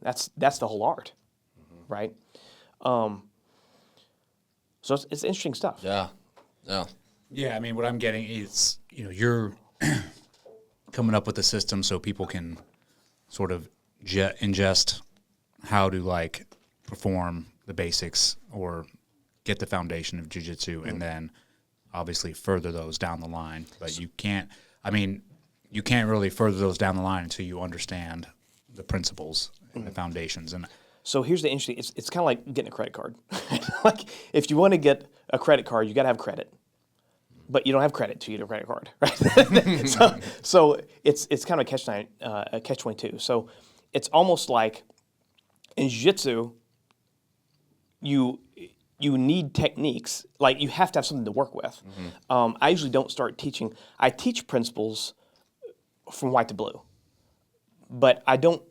[SPEAKER 2] That's the whole art, right? So it's interesting stuff.
[SPEAKER 1] Yeah.
[SPEAKER 3] Yeah, I mean, what I'm getting is, you're coming up with a system so people can sort of ingest how to perform the basics or get the foundation of jiu-jitsu and then obviously further those down the line. But you can't really further those down the line until you understand the principles and the foundations. And
[SPEAKER 2] so here's the interesting, it's kind of like getting a credit card. Like if you want to get a credit card, you got to have credit. But you don't have credit to get a credit card, right? so it's kind of a catch-22. So it's almost like in jiu-jitsu, you need techniques. Like you have to have something to work with. I usually don't start teaching. I teach principles from white to blue, but I don't.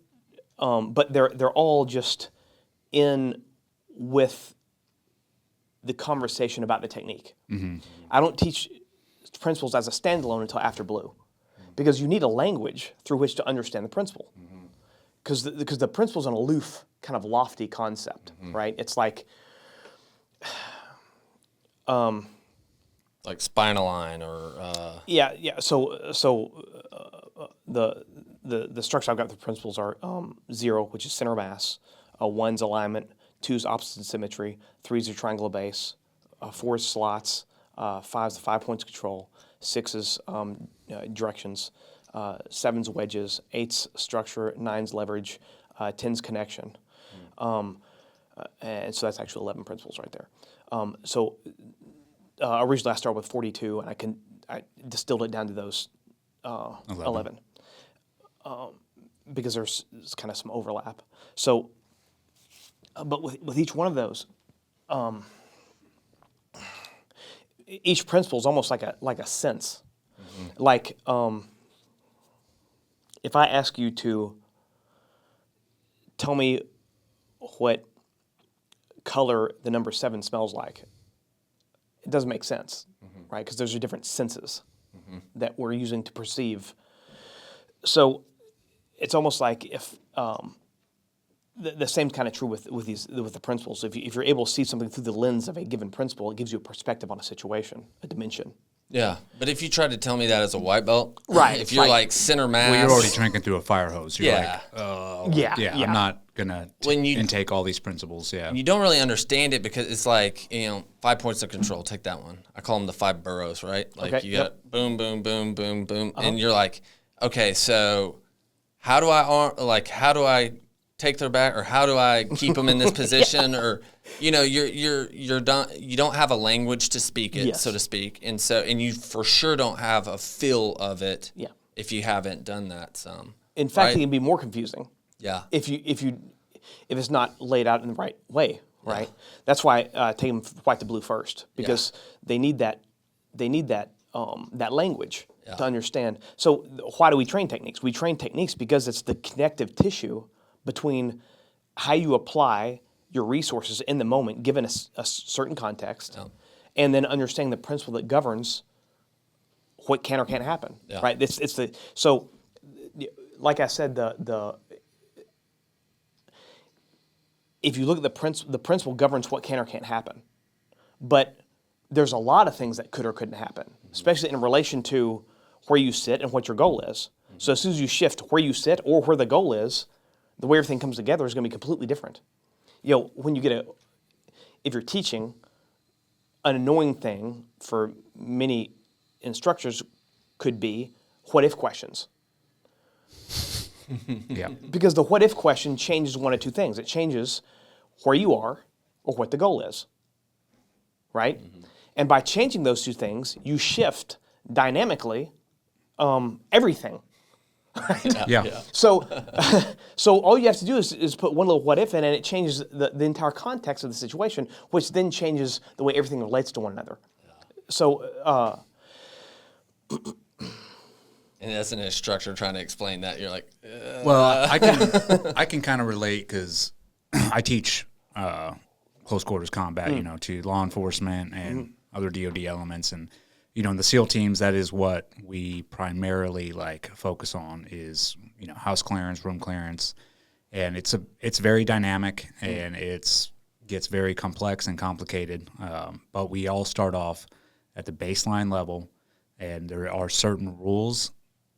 [SPEAKER 2] But they're all just in with the conversation about the technique. I don't teach principles as a standalone until after blue, because you need a language through which to understand the principle. Because the principle is an aloof, kind of lofty concept, right? It's like
[SPEAKER 1] spinal line or
[SPEAKER 2] yeah. So the structure I've got for principles are 0, which is center of mass, 1's alignment, 2's opposite symmetry, 3's a triangular base, 4's slots, 5's the 5 points control, 6's directions, 7's wedges, 8's structure, 9's leverage, 10's connection. And so that's actually 11 principles right there. Originally I started with 42, and I distilled it down to those 11. Because there's kind of some overlap. So, but with each one of those, each principle is almost like a sense. Like if I ask you to tell me what color the number 7 smells like, it doesn't make sense, right? Because those are different senses that we're using to perceive. So it's almost like if the same kind of true with the principles. If you're able to see something through the lens of a given principle, it gives you a perspective on a situation, a dimension.
[SPEAKER 1] Yeah, but if you try to tell me that as a white belt,
[SPEAKER 2] right?
[SPEAKER 1] If you're like center mass,
[SPEAKER 3] well, you're already drinking through a fire hose. You're
[SPEAKER 1] yeah,
[SPEAKER 3] like, I'm not gonna
[SPEAKER 1] when you
[SPEAKER 3] intake all these principles. Yeah,
[SPEAKER 1] you don't really understand it because it's like 5 points of control. Take that one. I call them the 5 boroughs, right? Like
[SPEAKER 2] Okay,
[SPEAKER 1] you got boom, boom, boom, boom, boom, and you're like, okay, so how do I take their back, or how do I keep them in this position, or you're done. You don't have a language to speak it,
[SPEAKER 2] Yes.
[SPEAKER 1] so to speak, and you for sure don't have a feel of it.
[SPEAKER 2] Yeah.
[SPEAKER 1] If you haven't done that some.
[SPEAKER 2] In fact,
[SPEAKER 1] right?
[SPEAKER 2] it can be more confusing.
[SPEAKER 1] Yeah.
[SPEAKER 2] If it's not laid out in the right way, right? That's why take them white to blue first, because they need that that language to understand. So why do we train techniques? We train techniques because it's the connective tissue between how you apply your resources in the moment, given a certain context, and then understanding the principle that governs what can or can't happen. Right? So. Like I said, if you look at the principle governs what can or can't happen. But there's a lot of things that could or couldn't happen, especially in relation to where you sit and what your goal is. So as soon as you shift where you sit or where the goal is, the way everything comes together is going to be completely different. When you if you're teaching, an annoying thing for many instructors could be what if questions.
[SPEAKER 3] yeah,
[SPEAKER 2] Because the what if question changes one of two things. It changes where you are or what the goal is. Right? And by changing those two things, you shift dynamically everything.
[SPEAKER 3] yeah.
[SPEAKER 2] So so all you have to do is put one little what if in, and it changes the entire context of the situation, which then changes the way everything relates to one another. So
[SPEAKER 1] and as an instructor trying to explain that, you're like,
[SPEAKER 3] Well, I can kind of relate because I teach close quarters combat, to law enforcement and other DoD elements, and in the SEAL teams, that is what we primarily focus on is house clearance, room clearance, and it's very dynamic and gets very complex and complicated. But we all start off at the baseline level, and there are certain rules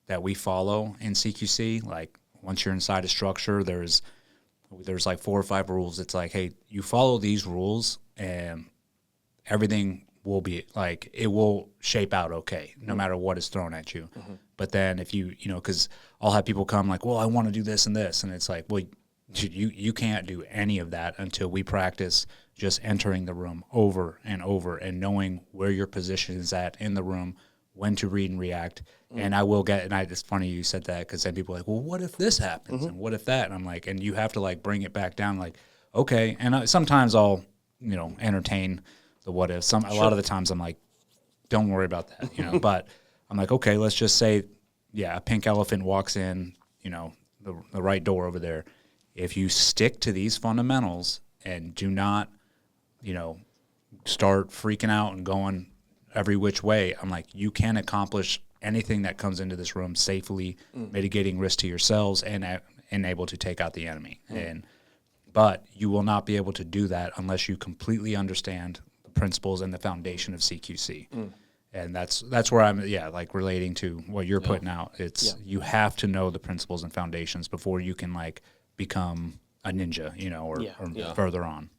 [SPEAKER 3] that we follow in CQC. Like once you're inside a structure, there's 4 or 5 rules. It's like, hey, you follow these rules and everything will be it will shape out okay, no matter what is thrown at you. But then if because I'll have people come like, well, I want to do this and this. And it's like, well, you can't do any of that until we practice just entering the room over and over and knowing where your position is at in the room, when to read and react. And it's funny you said that, because then people are like, well, what if this happens? And what if that? And I'm like, and you have to bring it back down, okay. And sometimes I'll, entertain the what if. A lot of the times I'm like, don't worry about that, but I'm like, okay, let's just say, a pink elephant walks in, the right door over there. If you stick to these fundamentals and do not, start freaking out and going every which way, I'm like, you can accomplish anything that comes into this room safely, mitigating risk to yourselves and able to take out the enemy. But you will not be able to do that unless you completely understand the principles and the foundation of CQC. And that's where I'm relating to what you're putting out. It's you have to know the principles and foundations before you can become a ninja, or further on.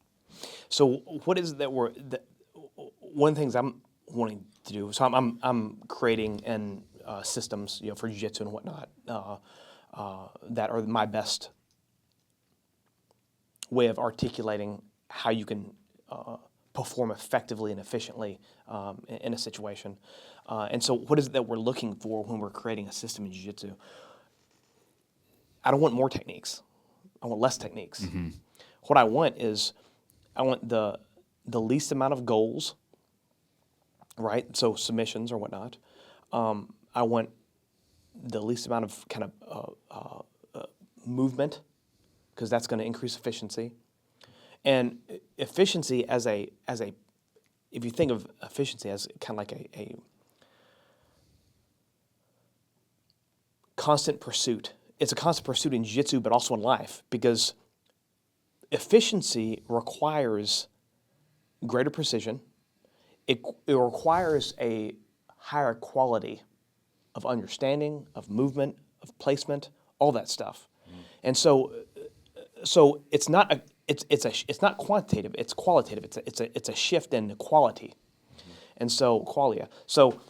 [SPEAKER 2] So what is it that one of the things I'm wanting to do? So I'm creating systems, for jiu-jitsu and whatnot, that are my best way of articulating how you can perform effectively and efficiently in a situation. And so what is it that we're looking for when we're creating a system in jiu-jitsu? I don't want more techniques. I want less techniques. What I want is the least amount of goals, right? So submissions or whatnot. I want the least amount of kind of movement, because that's going to increase efficiency. And efficiency as a if you think of efficiency as kind of like a constant pursuit. It's a constant pursuit in jiu-jitsu, but also in life, because efficiency requires greater precision. It requires a higher quality of understanding, of movement, of placement, all that stuff. And so So it's not it's not quantitative. It's qualitative. It's a shift in quality, and so qualia. So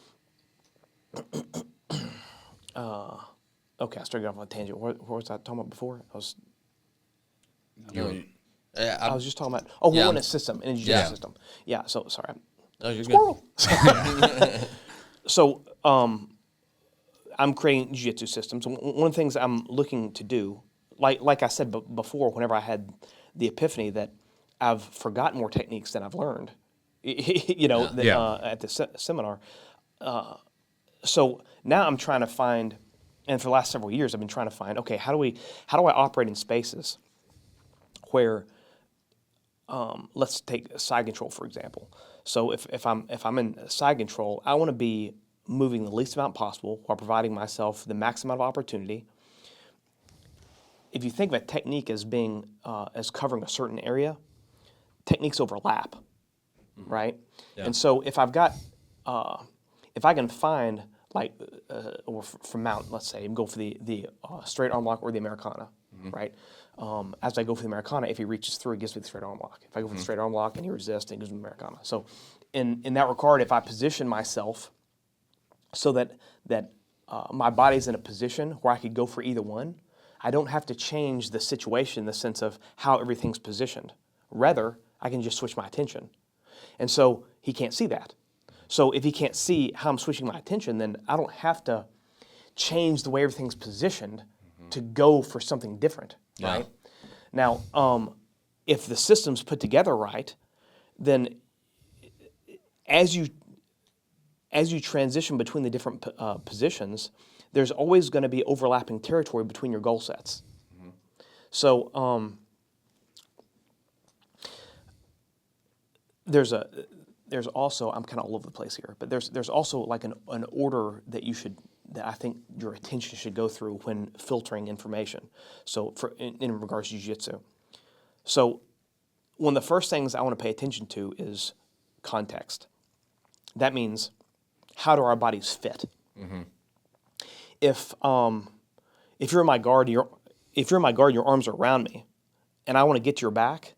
[SPEAKER 2] okay, I started off on a tangent. What was I talking about before? I was just talking about we're in a system, an energy system. Yeah. So sorry.
[SPEAKER 1] Oh, you're
[SPEAKER 2] Squirrel. So I'm creating jiu-jitsu systems. One of the things I'm looking to do, like I said before, whenever I had the epiphany that I've forgotten more techniques than I've learned, at the seminar. So now I'm trying to find, and for the last several years I've been trying to find, okay, how do I operate in spaces where, let's take side control for example. So if I'm in side control, I want to be moving the least amount possible while providing myself the maximum amount of opportunity. If you think of a technique as being as covering a certain area, techniques overlap, right? Yeah. And so if I've got, if I can find or from mount, let's say, go for the straight arm lock or the Americana, right? As I go for the Americana, if he reaches through, it gives me the straight arm lock. If I go for the straight arm lock and he resists, it gives me the Americana. So in that regard, if I position myself so that my body's in a position where I could go for either one, I don't have to change the situation in the sense of how everything's positioned. Rather, I can just switch my attention. And so he can't see that. So if he can't see how I'm switching my attention, then I don't have to change the way everything's positioned to go for something different, right? Now, if the system's put together right, then as you transition between the different positions, there's always going to be overlapping territory between your goal sets. So there's also, I'm kind of all over the place here, but there's also like an order that I think your attention should go through when filtering information. So in regards to jiu-jitsu. So one of the first things I want to pay attention to is context. That means, how do our bodies fit? If you're in my guard, your arms are around me, and I want to get to your back,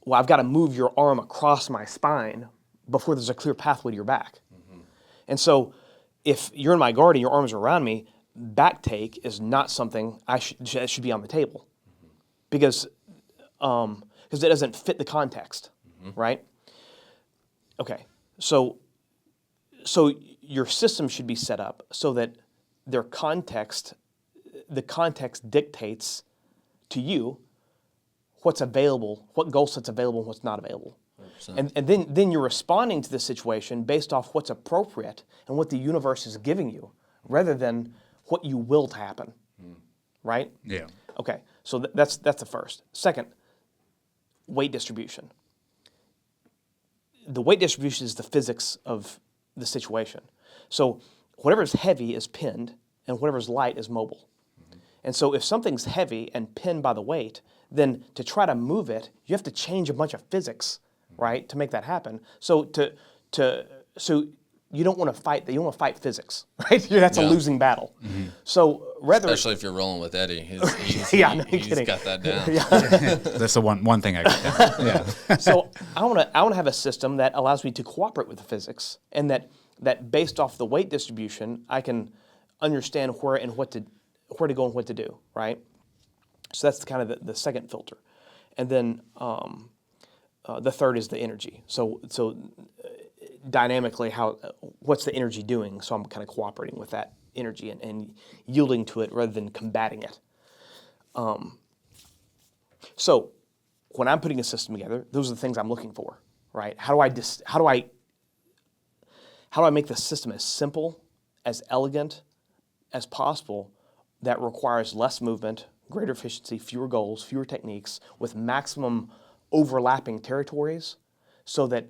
[SPEAKER 2] well, I've got to move your arm across my spine before there's a clear pathway to your back. And so, if you're in my guard and your arms are around me, back take is not something that should be on the table, because it doesn't fit the context, right? Okay, so your system should be set up so that the context dictates to you what's available, what goal set's available and what's not available. 100%. And then you're responding to the situation based off what's appropriate and what the universe is giving you, rather than what you will to happen, right?
[SPEAKER 3] Yeah.
[SPEAKER 2] Okay, so that's the first. Second, weight distribution. The weight distribution is the physics of the situation. So whatever's heavy is pinned, and whatever's light is mobile. And so if something's heavy and pinned by the weight, then to try to move it, you have to change a bunch of physics, right, to make that happen. So so you don't want to fight that. You want to fight physics, right? That's a losing battle. So
[SPEAKER 1] especially if you're rolling with Eddie, he's got that down.
[SPEAKER 3] That's the one thing I got down. Yeah.
[SPEAKER 2] So I want to have a system that allows me to cooperate with the physics, and that based off the weight distribution, I can understand where to go and what to do, right? So that's kind of the second filter. And then the third is the energy. So dynamically, what's the energy doing? So I'm kind of cooperating with that energy and yielding to it rather than combating it. So when I'm putting a system together, those are the things I'm looking for, right? How do I make the system as simple, as elegant as possible, that requires less movement, greater efficiency, fewer goals, fewer techniques, with maximum overlapping territories, so that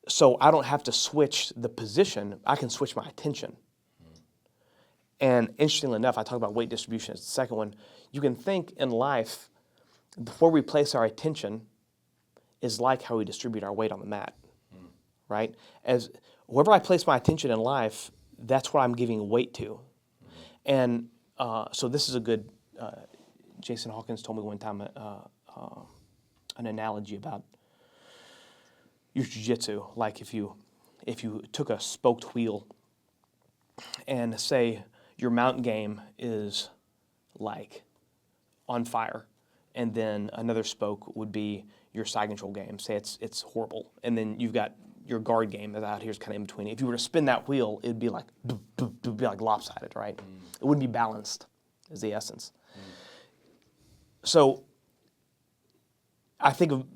[SPEAKER 2] so I don't have to switch the position, I can switch my attention. And interestingly enough, I talk about weight distribution as the second one. You can think in life, where we place our attention is like how we distribute our weight on the mat, right? As wherever I place my attention in life, that's what I'm giving weight to. And so this is a good Jason Hawkins told me one time an analogy about your jiu-jitsu. Like if you took a spoked wheel and say your mountain game is like on fire, and then another spoke would be your side control game. Say it's horrible, and then you've got your guard game that's out here's kind of in between. If you were to spin that wheel, it'd be like lopsided, right? It wouldn't be balanced, is the essence. So I think of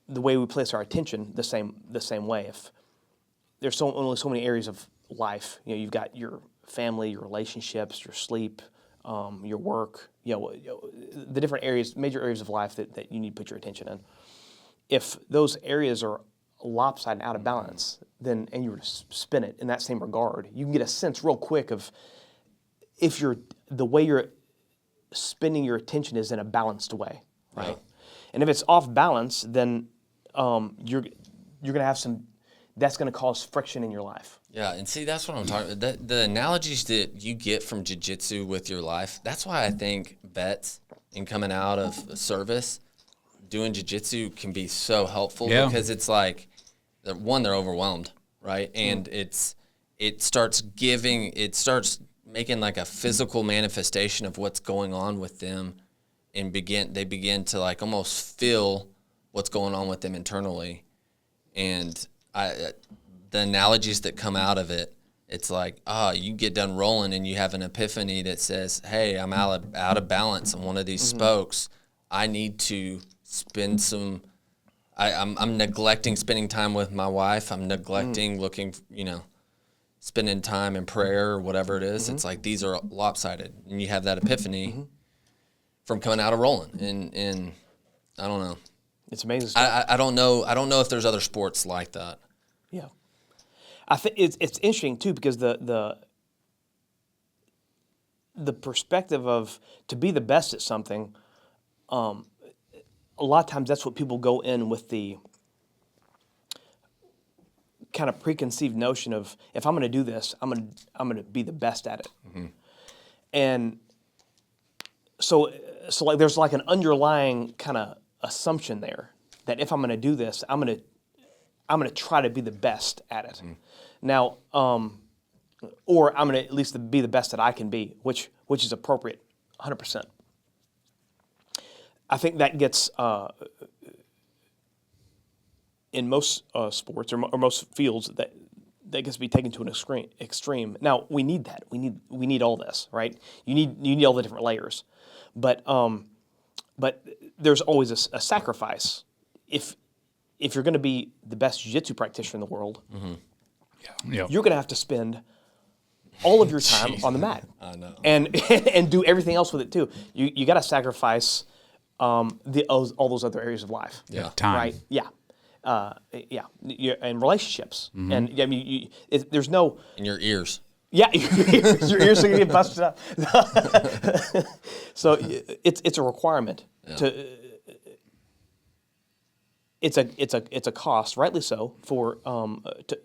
[SPEAKER 2] the way we place our attention the same way. If there's only so many areas of life, you've got your family, your relationships, your sleep, your work, the different areas, major areas of life that you need to put your attention in. If those areas are lopsided, out of balance, then and you were to spin it in that same regard, you can get a sense real quick of if the way you're spending your attention is in a balanced way, right? Yeah. And if it's off balance, then you're going to have that's going to cause friction in your life.
[SPEAKER 1] Yeah, and see, that's what I'm talking about. The analogies that you get from jiu-jitsu with your life, that's why I think vets in coming out of service doing jiu-jitsu can be so helpful because it's like, one, they're overwhelmed, right? And it starts making like a physical manifestation of what's going on with them, and they begin to like almost feel what's going on with them internally. And the analogies that come out of it, it's like, you get done rolling and you have an epiphany that says, hey, I'm out of balance on one of these spokes. I need to spend some, I'm neglecting spending time with my wife. I'm neglecting spending time in prayer or whatever it is. It's like these are lopsided. And you have that epiphany from coming out of rolling. And I don't know.
[SPEAKER 2] It's amazing.
[SPEAKER 1] I don't know if there's other sports like that.
[SPEAKER 2] Yeah. I think it's interesting too because the perspective of to be the best at something, a lot of times that's what people go in with the kind of preconceived notion of if I'm going to do this, I'm going to be the best at it. And so like there's like an underlying kind of assumption there that if I'm going to do this, I'm going to try to be the best at it. Now, or I'm going to at least be the best that I can be, which is appropriate, 100%. I think that gets in most sports or most fields that gets to be taken to an extreme. Now we need that. We need all this, right? You need all the different layers, but there's always a sacrifice if you're going to be the best jiu-jitsu practitioner in the world. You're going to have to spend all of your time on the mat.
[SPEAKER 1] I know.
[SPEAKER 2] And do everything else with it too. You got to sacrifice all those other areas of life.
[SPEAKER 1] Yeah.
[SPEAKER 3] Time.
[SPEAKER 2] Right. Yeah. And relationships. And I mean, there's no.
[SPEAKER 1] And your ears.
[SPEAKER 2] Yeah, your ears are going to get busted up. So it's a requirement to. It's a cost, rightly so, for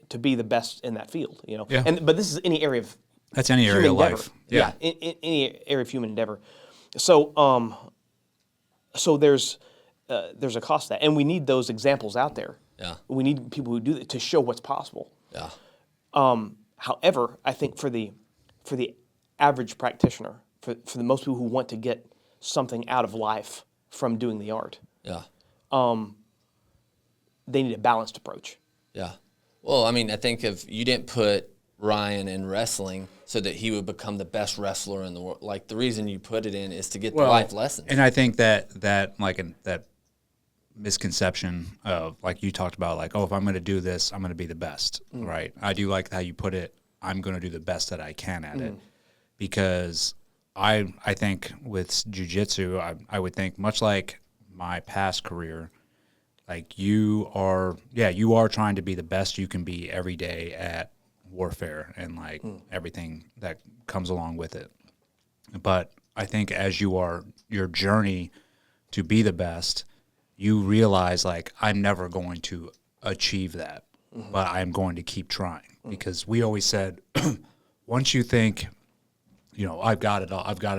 [SPEAKER 2] to be the best in that field.
[SPEAKER 3] Yeah.
[SPEAKER 2] But this is any area of.
[SPEAKER 3] That's any area of life.
[SPEAKER 2] Yeah. In any area of human endeavor. So there's a cost to that, and we need those examples out there.
[SPEAKER 1] Yeah.
[SPEAKER 2] We need people who do that to show what's possible.
[SPEAKER 1] Yeah.
[SPEAKER 2] However, I think for the average practitioner, for the most people who want to get something out of life from doing the art, they need a balanced approach.
[SPEAKER 1] Yeah. Well, I mean, I think if you didn't put Ryan in wrestling so that he would become the best wrestler in the world, like the reason you put it in is to get the life lessons.
[SPEAKER 3] And I think that misconception of, like you talked about, like, oh, if I'm going to do this, I'm going to be the best, right? I do like how you put it, I'm going to do the best that I can at it, because I think with jiu-jitsu, I would think much like my past career, like you are trying to be the best you can be every day at warfare and like everything that comes along with it. But I think as your journey to be the best, you realize like I'm never going to achieve that, but I'm going to keep trying, because we always said once you think, I've got it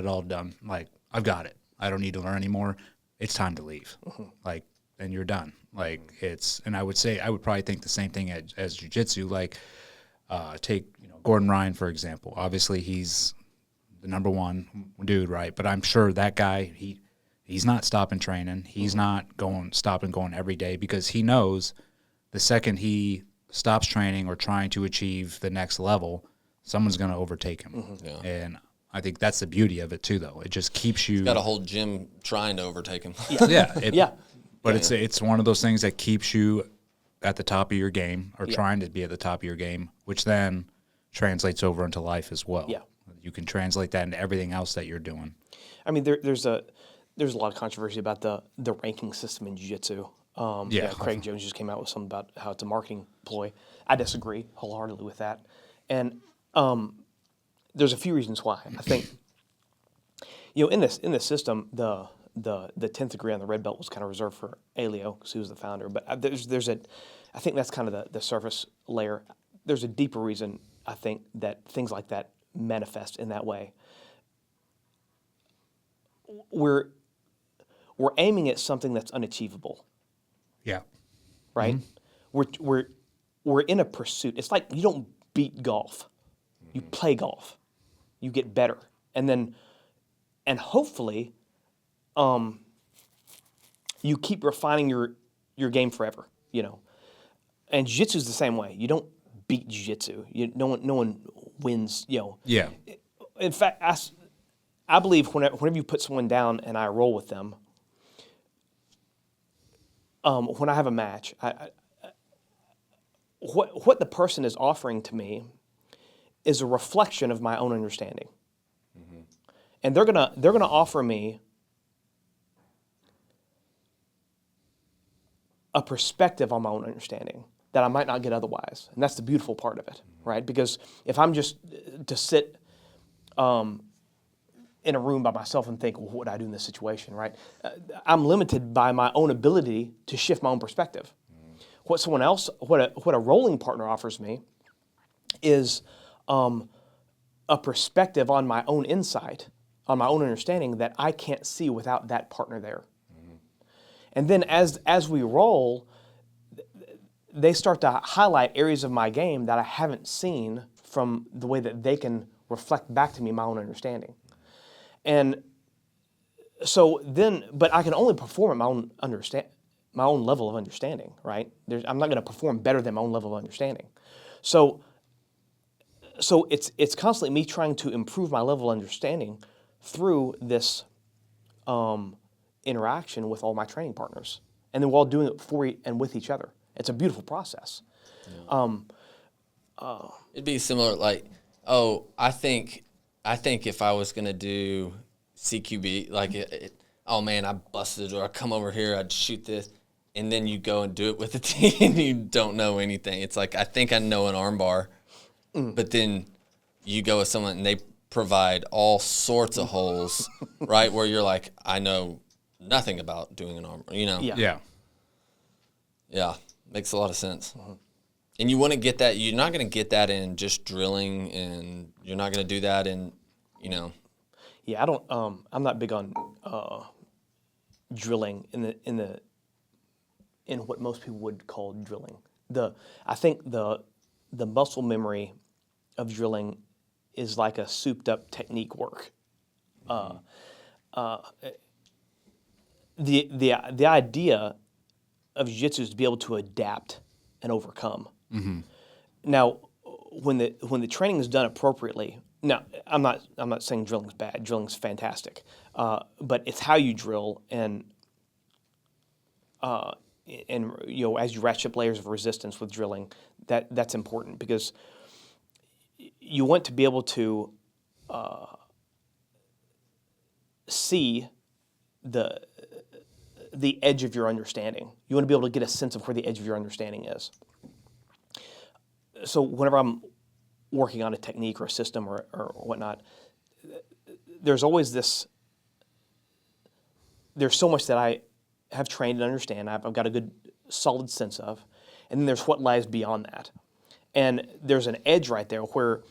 [SPEAKER 3] all done, like I've got it. I don't need to learn anymore. It's time to leave. Like, and you're done. Like and I would probably think the same thing as jiu-jitsu. Like, take Gordon Ryan for example. Obviously, he's the number one dude, right? But I'm sure that guy he's not stopping training. He's not stopping going every day because he knows the second he stops training or trying to achieve the next level, someone's going to overtake him. Yeah. And I think that's the beauty of it too, though. It just keeps you.
[SPEAKER 1] He's got a whole gym trying to overtake him.
[SPEAKER 3] Yeah. But it's one of those things that keeps you at the top of your game or trying to be at the top of your game, which then translates over into life as well. Yeah. You can translate that into everything else that you're doing.
[SPEAKER 2] I mean, there's a lot of controversy about the ranking system in jiu-jitsu. Craig Jones just came out with something about how it's a marketing ploy. I disagree wholeheartedly with that. And there's a few reasons why. I think, in this system, the 10th degree on the red belt was kind of reserved for Elio because he was the founder. But I think that's kind of the surface layer. There's a deeper reason, I think, that things like that manifest in that way. We're aiming at something that's unachievable.
[SPEAKER 3] Yeah.
[SPEAKER 2] Right? Mm-hmm. We're in a pursuit. It's like you don't beat golf. You play golf. You get better. And hopefully you keep refining your game forever, And jiu-jitsu is the same way. You don't beat jiu-jitsu. No one wins,
[SPEAKER 3] Yeah.
[SPEAKER 2] In fact, I believe whenever you put someone down and I roll with them, when I have a match, what the person is offering to me is a reflection of my own understanding, and they're gonna offer me a perspective on my own understanding that I might not get otherwise, and that's the beautiful part of it, right? Because if I'm just to sit in a room by myself and think, well, what would I do in this situation, right? I'm limited by my own ability to shift my own perspective. What a rolling partner offers me is a perspective on my own insight, on my own understanding that I can't see without that partner there. And then as we roll, they start to highlight areas of my game that I haven't seen from the way that they can reflect back to me my own understanding. And so then, but I can only perform at my own level of understanding, right? I'm not going to perform better than my own level of understanding. So it's constantly me trying to improve my level of understanding through this interaction with all my training partners, and then while doing it for and with each other. It's a beautiful process.
[SPEAKER 1] Yeah. It'd be similar, like, I think if I was gonna do CQB, like, oh man, I busted, or I come over here, I'd shoot this, and then you go and do it with the team, and you don't know anything. It's like, I think I know an armbar, but then you go with someone and they provide all sorts of holes, right? Where you're like, I know nothing about doing an armbar, Yeah, makes a lot of sense. And you want to get that. You're not going to get that in just drilling, and you're not going to do that in,
[SPEAKER 2] Yeah, I don't. I'm not big on drilling in what most people would call drilling. I think the muscle memory of drilling is like a souped up technique work. The idea of jiu-jitsu is to be able to adapt and overcome. Now, when the training is done appropriately, now I'm not saying drilling's bad. Drilling's fantastic, but it's how you drill and as you ratchet up layers of resistance with drilling, that's important, because you want to be able to see the edge of your understanding. You want to be able to get a sense of where the edge of your understanding is. So whenever I'm working on a technique or a system or whatnot, there's always there's so much that I have trained and understand, I've got a good solid sense of, and then there's what lies beyond that. And there's an edge right there where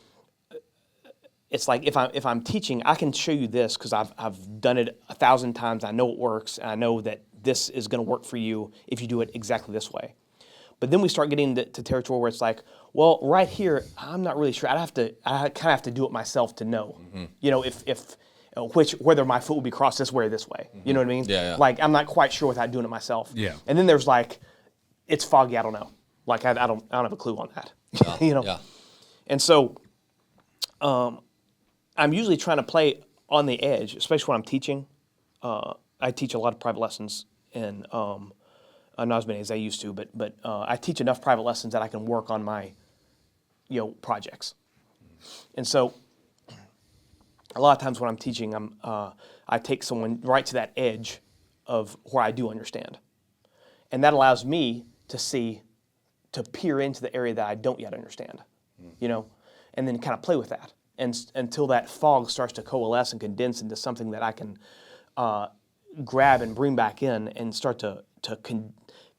[SPEAKER 2] it's like if I'm teaching, I can show you this because I've done it 1,000 times. I know it works, and I know that this is going to work for you if you do it exactly this way. But then we start getting to territory where it's like, well, right here, I'm not really sure. I kind of have to do it myself to know, you know, whether my foot will be crossed this way or this way. You know what I mean?
[SPEAKER 1] Yeah.
[SPEAKER 2] Like, I'm not quite sure without doing it myself.
[SPEAKER 3] Yeah.
[SPEAKER 2] And then there's like, it's foggy. I don't know. Like, I don't have a clue on that.
[SPEAKER 1] Yeah.
[SPEAKER 2] You know.
[SPEAKER 1] Yeah.
[SPEAKER 2] And so, I'm usually trying to play on the edge, especially when I'm teaching. I teach a lot of private lessons, and not as many as I used to, but I teach enough private lessons that I can work on my, projects. And so, a lot of times when I'm teaching, I take someone right to that edge of where I do understand, and that allows me to peer into the area that I don't yet understand, and then kind of play with that, and until that fog starts to coalesce and condense into something that I can grab and bring back in and start to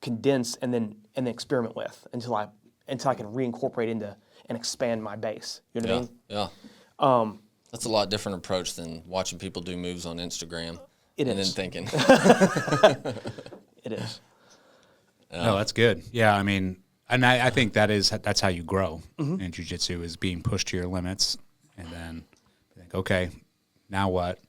[SPEAKER 2] condense and then experiment with until I can reincorporate into and expand my base. You know what I mean?
[SPEAKER 1] Yeah. That's a lot different approach than watching people do moves on Instagram
[SPEAKER 2] It
[SPEAKER 1] and
[SPEAKER 2] is.
[SPEAKER 1] then thinking.
[SPEAKER 2] It is.
[SPEAKER 3] No, that's good. Yeah, I mean, and I think that's how you grow in jiu-jitsu, is being pushed to your limits, and then you think, okay, now what?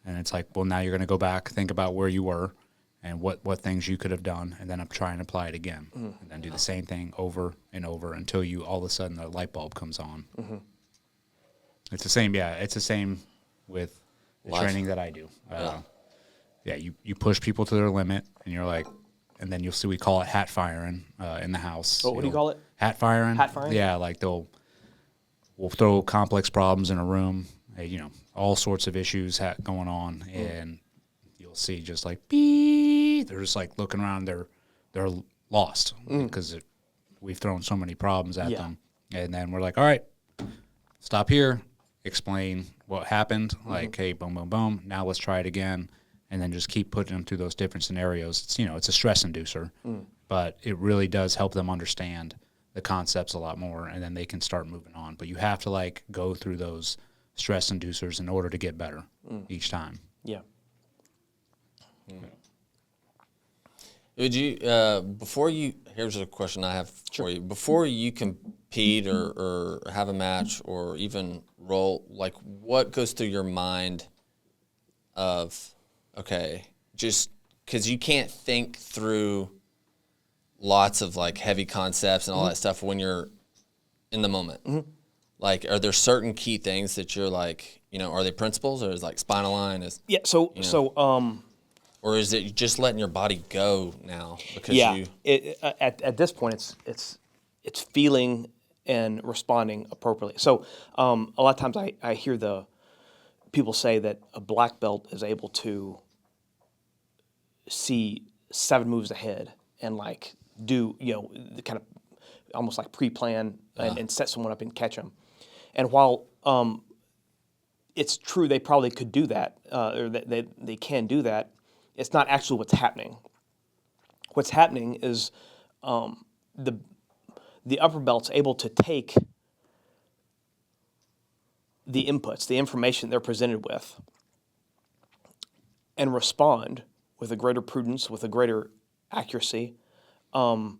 [SPEAKER 3] And it's like, well, now you're going to go back, think about where you were and what things you could have done, and then try and apply it again. And then do the same thing over and over until you all of a sudden the light bulb comes on. It's the same, it's the same with the training that I do. You push people to their limit, and you're like, and then you'll see, we call it hat firing in the house.
[SPEAKER 2] Oh, what do you call it?
[SPEAKER 3] Hat firing.
[SPEAKER 2] Hat firing?
[SPEAKER 3] Yeah, like we'll throw complex problems in a room, all sorts of issues going on, and you'll see just like, beep, they're just like looking around, they're lost because we've thrown so many problems at them. And then we're like, all right, stop here, explain what happened, like, hey, boom, boom, boom, now let's try it again. And then just keep putting them through those different scenarios. It's, it's a stress inducer, but it really does help them understand the concepts a lot more, and then they can start moving on. But you have to go through those stress inducers in order to get better each time.
[SPEAKER 2] Yeah.
[SPEAKER 1] Would you, here's a question I have for you. Before you compete or have a match or even roll, what goes through your mind of, okay, just because you can't think through lots of heavy concepts and all that stuff when you're in the moment. Are there certain key things that you're are they principles, or is spinal line? Or is it just letting your body go now? Because
[SPEAKER 2] at this point, it's feeling and responding appropriately. So a lot of times I hear the people say that a black belt is able to see 7 moves ahead and do the kind of almost pre-plan and set someone up and catch them. And while it's true they probably could do that, or that they can do that, it's not actually what's happening. What's happening is the upper belt's able to take the inputs, the information they're presented with, and respond with a greater prudence, with a greater accuracy to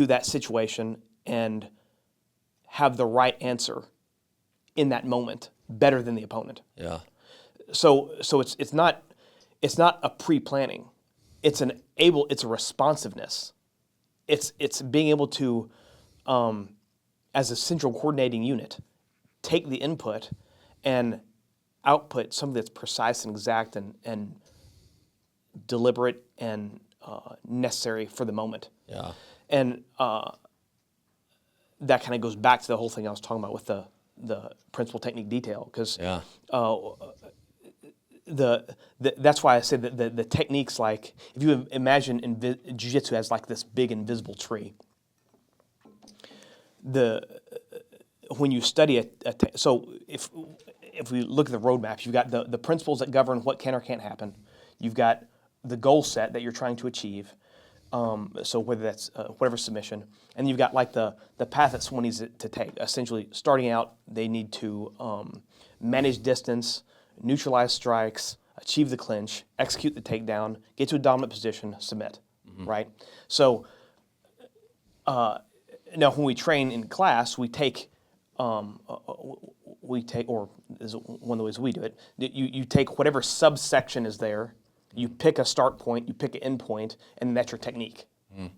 [SPEAKER 2] that situation, and have the right answer in that moment better than the opponent.
[SPEAKER 1] Yeah.
[SPEAKER 2] So it's not a pre-planning. It's a responsiveness. It's being able to, as a central coordinating unit, take the input and output something that's precise and exact and deliberate and necessary for the moment.
[SPEAKER 1] Yeah.
[SPEAKER 2] And that kind of goes back to the whole thing I was talking about with the principle, technique, detail, because that's why I said that the techniques, if you imagine jiu-jitsu as this big invisible tree, when you study so if we look at the roadmaps, you've got the principles that govern what can or can't happen. You've got the goal set that you're trying to achieve. So whether that's whatever submission, and you've got like the path that someone needs to take. Essentially, starting out, they need to manage distance, neutralize strikes, achieve the clinch, execute the takedown, get to a dominant position, submit. Right. So now when we train in class, we take or is one of the ways we do it. You take whatever subsection is there. You pick a start point, you pick an end point, and that's your technique,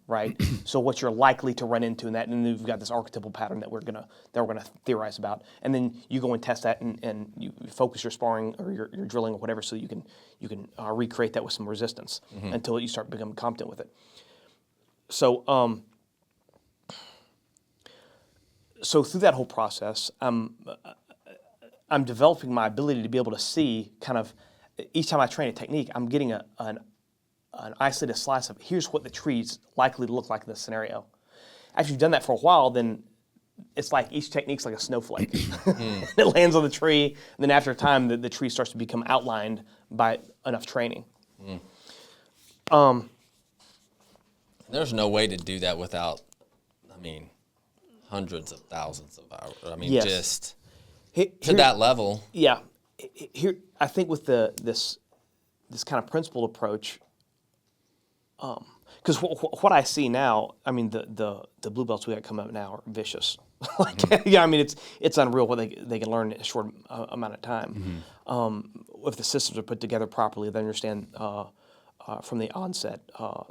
[SPEAKER 2] right? So what you're likely to run into in that, and then we've got this archetypal pattern that we're gonna theorize about, and then you go and test that, and you focus your sparring or your drilling or whatever, so you can recreate that with some resistance until you start becoming competent with it. So so through that whole process, I'm developing my ability to be able to see kind of. Each time I train a technique, I'm getting an isolated slice of here's what the tree's likely to look like in this scenario. After you've done that for a while, then it's like each technique's like a snowflake. It lands on the tree, and then after a time, the tree starts to become outlined by enough training.
[SPEAKER 1] There's no way to do that without, hundreds of thousands of hours.
[SPEAKER 2] Yes.
[SPEAKER 1] Just to that level.
[SPEAKER 2] Yeah. Here, I think with this kind of principled approach, because what I see now, the blue belts we got coming up now are vicious. It's unreal what they can learn in a short amount of time. If the systems are put together properly, they understand from the onset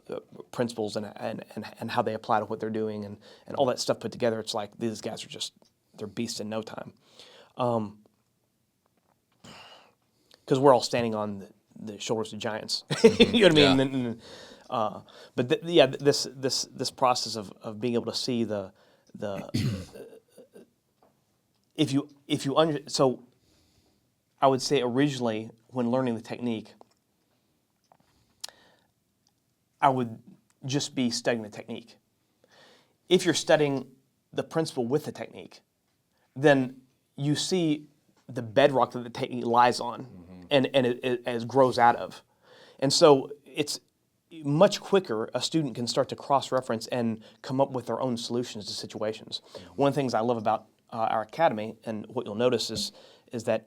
[SPEAKER 2] the principles and how they apply to what they're doing and all that stuff put together. It's like these guys are they're beasts in no time. Because we're all standing on the shoulders of giants, you know what I mean? Yeah. This process of being able to see so I would say originally when learning the technique, I would just be studying the technique. If you're studying the principle with the technique, then you see the bedrock that the technique lies on. And it grows out of. And so it's much quicker a student can start to cross-reference and come up with their own solutions to situations. One of the things I love about our academy, and what you'll notice is that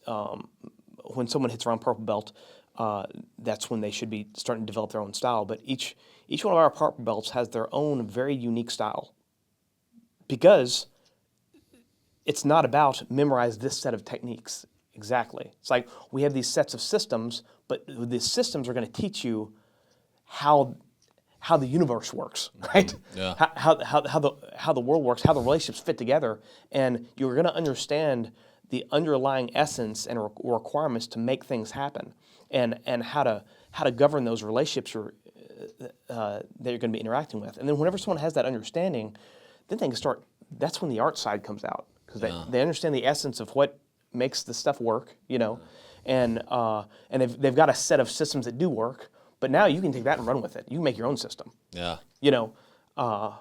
[SPEAKER 2] when someone hits around purple belt, that's when they should be starting to develop their own style. But each one of our purple belts has their own very unique style, because it's not about memorize this set of techniques. Exactly. It's like we have these sets of systems, but these systems are going to teach you how the universe works, right?
[SPEAKER 1] Yeah.
[SPEAKER 2] How the world works, how the relationships fit together, and you're going to understand the underlying essence and requirements to make things happen, and how to govern those relationships that you're going to be interacting with. And then whenever someone has that understanding, then they can start. That's when the art side comes out, because they understand the essence of what makes the stuff work, and they've got a set of systems that do work. But now you can take that and run with it. You can make your own system.
[SPEAKER 1] Yeah.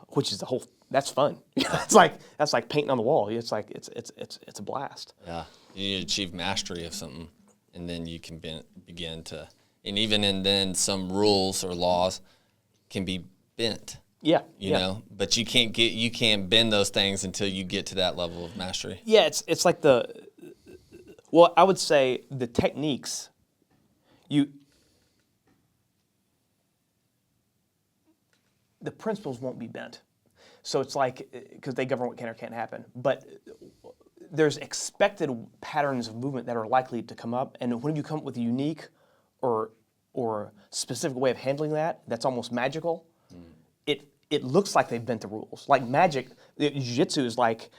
[SPEAKER 2] Which is that's fun. That's like painting on the wall. It's a blast.
[SPEAKER 1] Yeah. You achieve mastery of something, and then you can begin to, and even then some rules or laws can be bent.
[SPEAKER 2] Yeah.
[SPEAKER 1] You know, but you can't bend those things until you get to that level of mastery.
[SPEAKER 2] Yeah, it's like I would say the techniques, the principles won't be bent. So it's like, because they govern what can or can't happen. But there's expected patterns of movement that are likely to come up. And when you come up with a unique or specific way of handling that, that's almost magical, it looks like they've bent the rules. Like magic, jiu-jitsu is like,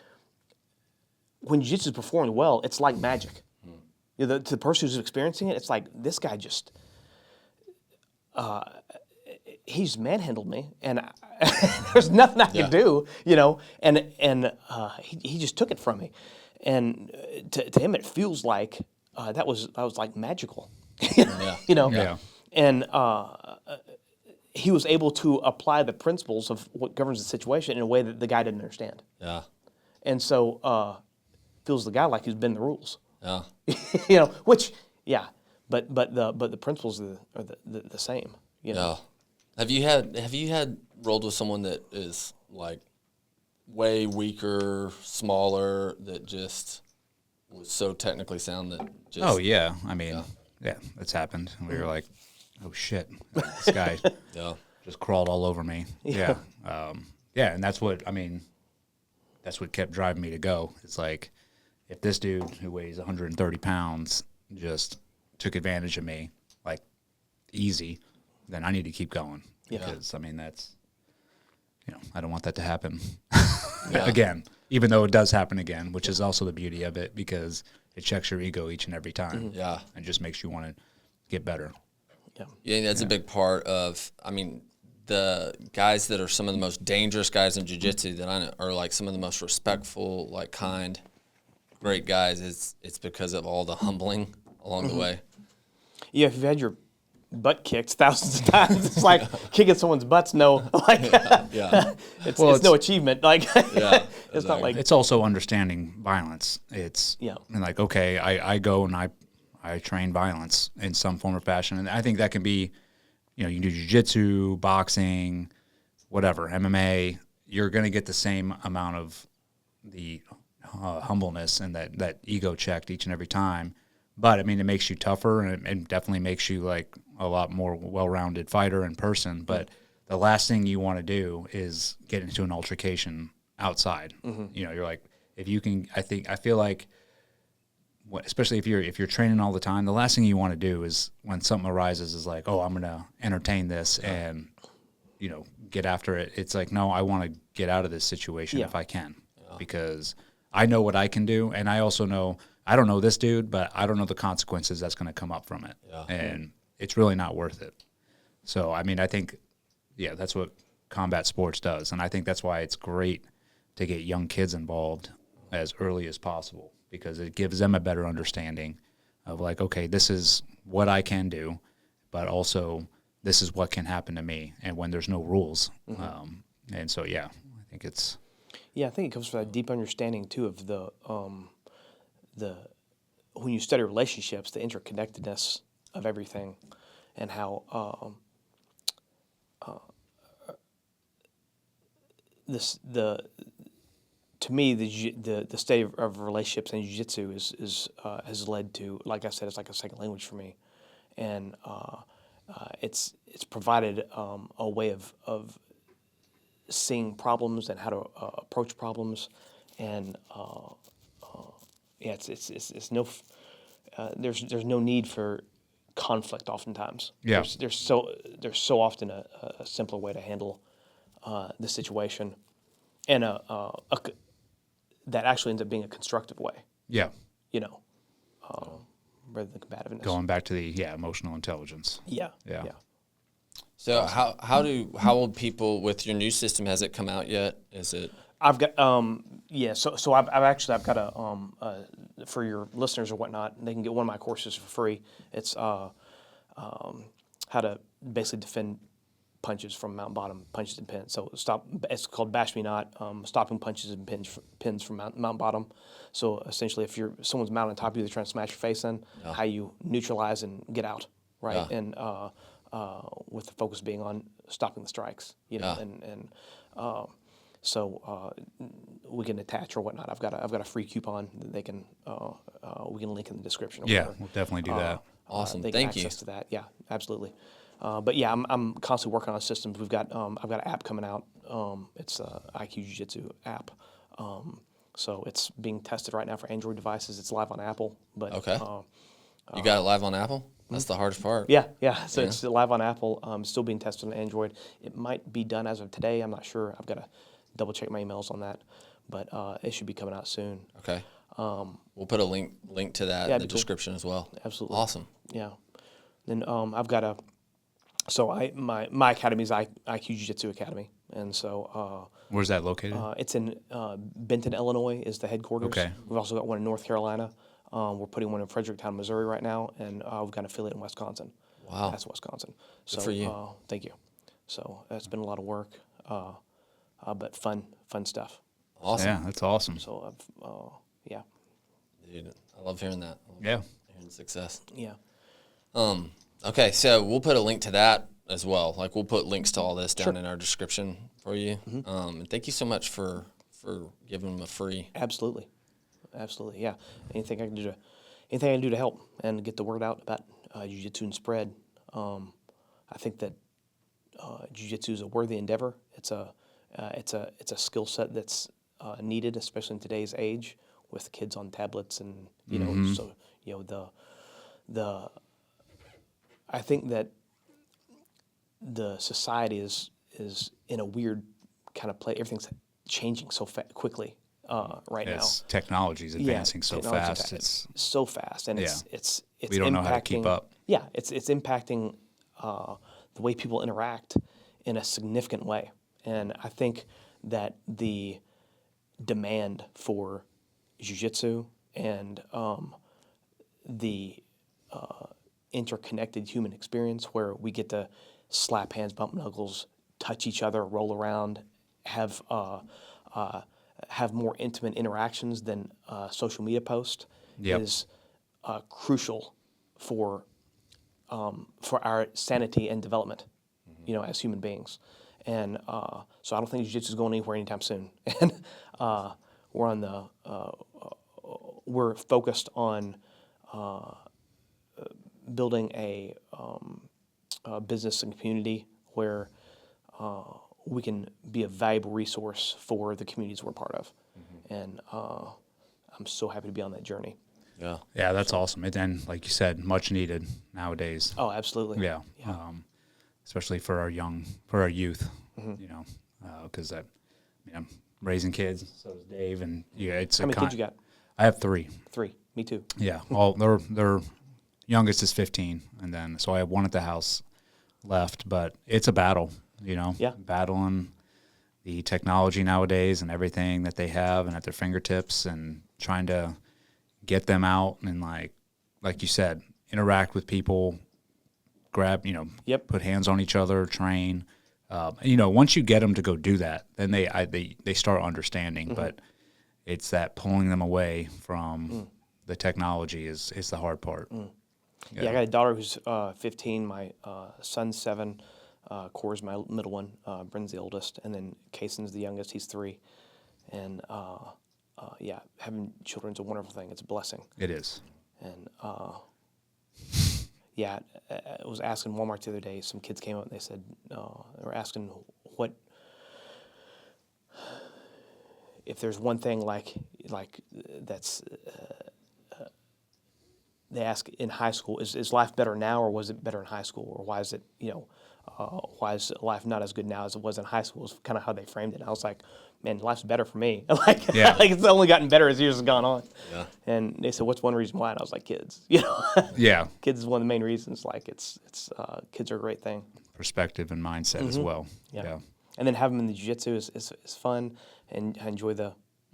[SPEAKER 2] when jiu-jitsu is performed well, it's like magic. To the person who's experiencing it, it's like, this guy just, he's manhandled me, and there's nothing I can do, and he just took it from me. And to him, it feels like that was like magical, And he was able to apply the principles of what governs the situation in a way that the guy didn't understand.
[SPEAKER 1] Yeah.
[SPEAKER 2] And so feels the guy like he's been the rules.
[SPEAKER 1] Yeah.
[SPEAKER 2] Which, but the principles are the same.
[SPEAKER 1] Yeah. Have you had rolled with someone that is like way weaker, smaller, that just was so technically sound that just
[SPEAKER 3] Oh yeah, I mean, yeah, that's happened. And we were like, oh shit, this guy
[SPEAKER 1] yeah.
[SPEAKER 3] just crawled all over me. Yeah, yeah, and that's what I mean. That's what kept driving me to go. It's like if this dude who weighs 130 pounds just took advantage of me, like easy, then I need to keep going because I mean that's, I don't want that to happen again. Even though it does happen again, which is also the beauty of it because it checks your ego each and every time.
[SPEAKER 1] Yeah,
[SPEAKER 3] and just makes you want to get better.
[SPEAKER 1] Yeah, that's a big part of. I mean, the guys that are some of the most dangerous guys in jiu-jitsu that I know are like some of the most respectful, like kind, great guys. It's because of all the humbling along the way.
[SPEAKER 2] Yeah, if you've had your butt kicked thousands of times, it's like kicking someone's butt's no, like, it's no achievement. Like, it's not like.
[SPEAKER 3] It's also understanding violence. It's and like, okay, I go and I train violence in some form or fashion, and I think that can be, you can do jiu-jitsu, boxing, whatever, MMA. You're going to get the same amount of the humbleness and that ego checked each and every time. But, I mean, it makes you tougher and it definitely makes you, like, a lot more well-rounded fighter in person. But the last thing you want to do is get into an altercation outside. You're like, if you can, I feel like, especially if you're training all the time, the last thing you want to do is when something arises is like, oh, I'm going to entertain this and, get after it. It's like, no, I want to get out of this situation if I can because I know what I can do. And I also know, I don't know this dude, but I don't know the consequences that's going to come up from it. And it's really not worth it. So, I mean, I think, that's what combat sports does. And I think that's why it's great to get young kids involved as early as possible because it gives them a better understanding of like, okay, this is what I can do, but also this is what can happen to me and when there's no rules. And so, I think it's...
[SPEAKER 2] Yeah, I think it comes from that deep understanding, too, of the when you study relationships, the interconnectedness of everything and how to me, the study of relationships in jiu-jitsu has led to, like I said, it's like a second language for me, and it's provided a way of seeing problems and how to approach problems, and it's no there's no need for conflict oftentimes.
[SPEAKER 3] Yeah,
[SPEAKER 2] there's so often a simpler way to handle the situation, and that actually ends up being a constructive way.
[SPEAKER 3] Yeah.
[SPEAKER 2] Rather than combativeness.
[SPEAKER 3] Going back to the emotional intelligence.
[SPEAKER 2] Yeah.
[SPEAKER 1] So how will people with your new system, has it come out yet? Is it?
[SPEAKER 2] I've got So I've got a for your listeners or whatnot, they can get one of my courses for free. It's how to basically defend punches from mountain bottom, punches and pins. So it's called Bash Me Not, stopping punches and pins from mountain bottom. So essentially, if someone's mounted on top of you, they're trying to smash your face in, how you neutralize and get out, right? Yeah. And with the focus being on stopping the strikes, so we can attach or whatnot. I've got a free coupon that they can we can link in the description.
[SPEAKER 3] We'll definitely do that.
[SPEAKER 1] Awesome,
[SPEAKER 2] they
[SPEAKER 1] thank
[SPEAKER 2] can
[SPEAKER 1] you.
[SPEAKER 2] access to that. Yeah, absolutely. But yeah, I'm constantly working on systems. I've got an app coming out. It's a IQ Jiu-Jitsu app. So it's being tested right now for Android devices. It's live on Apple. But
[SPEAKER 1] okay. You got it live on Apple? That's the hardest part.
[SPEAKER 2] Yeah. So it's live on Apple. Still being tested on Android. It might be done as of today. I'm not sure. I've got to double check my emails on that. But it should be coming out soon.
[SPEAKER 1] Okay. We'll put a link to that in the description as well.
[SPEAKER 2] Absolutely.
[SPEAKER 1] Awesome.
[SPEAKER 2] Yeah. Then I've got my academy is IQ Jiu-Jitsu Academy, and so
[SPEAKER 3] where's that located?
[SPEAKER 2] It's in Benton, Illinois, is the headquarters.
[SPEAKER 3] Okay.
[SPEAKER 2] We've also got one in North Carolina. We're putting one in Fredericktown, Missouri, right now, and we've got an affiliate in Wisconsin.
[SPEAKER 1] Wow,
[SPEAKER 2] that's Wisconsin. So
[SPEAKER 1] good for you.
[SPEAKER 2] Thank you. So it's been a lot of work, but fun stuff.
[SPEAKER 1] Awesome.
[SPEAKER 3] Yeah, that's awesome.
[SPEAKER 2] So yeah.
[SPEAKER 1] Dude, I love hearing that.
[SPEAKER 3] Yeah.
[SPEAKER 1] Hearing success.
[SPEAKER 2] Yeah.
[SPEAKER 1] Okay, so we'll put a link to that as well. Like we'll put links to all this down in our description for you. And thank you so much for giving them a free.
[SPEAKER 2] Absolutely. Yeah. Anything I can do to help and get the word out about jiu-jitsu and spread. I think that jiu-jitsu is a worthy endeavor. It's a skill set that's needed, especially in today's age with kids on tablets and so I think that the society is in a weird kind of play. Everything's changing so quickly right now.
[SPEAKER 3] Technology is advancing so fast. It's
[SPEAKER 2] so fast, and it's
[SPEAKER 3] we don't know how to keep up.
[SPEAKER 2] Yeah, it's impacting the way people interact in a significant way, and I think that the demand for jiu-jitsu and the interconnected human experience where we get to slap hands, bump knuckles, touch each other, roll around, have more intimate interactions than social media post is crucial for our sanity and development, as human beings. And so I don't think jiu-jitsu is going anywhere anytime soon. And we're focused on building a business and community where we can be a valuable resource for the communities we're part of. And I'm so happy to be on that journey.
[SPEAKER 3] Yeah, that's awesome. And like you said, much needed nowadays.
[SPEAKER 2] Oh, absolutely.
[SPEAKER 3] Yeah. Especially for our youth, because I'm raising kids. So is Dave, and it's
[SPEAKER 2] how many kids you got?
[SPEAKER 3] I have 3.
[SPEAKER 2] 3. Me too.
[SPEAKER 3] Yeah. Their youngest is 15, and then so I have one at the house left, but it's a battle. Battling the technology nowadays and everything that they have and at their fingertips, and trying to get them out and like you said, interact with people, grab, put hands on each other, train. Once you get them to go do that, then they start understanding. But it's that pulling them away from the technology is the hard part.
[SPEAKER 2] Yeah, I got a daughter who's 15. My son's 7. Core's my middle one. Bryn's the oldest, and then Kaysen's the youngest. He's 3. And having children's a wonderful thing. It's a blessing.
[SPEAKER 3] It is.
[SPEAKER 2] And I was asking Walmart the other day. Some kids came up and they said they were asking what if there's one thing like that's. They ask in high school, is life better now or was it better in high school? Or why is it, why is life not as good now as it was in high school? Is kind of how they framed it. And I was like, man, life's better for me. like it's only gotten better as years have gone on. Yeah. And they said, what's one reason why? And I was like, kids.
[SPEAKER 3] Yeah.
[SPEAKER 2] Kids is one of the main reasons. Like it's kids are a great thing.
[SPEAKER 3] Perspective and mindset as well.
[SPEAKER 2] Yeah. And then having them in the jiu-jitsu is fun, and I enjoy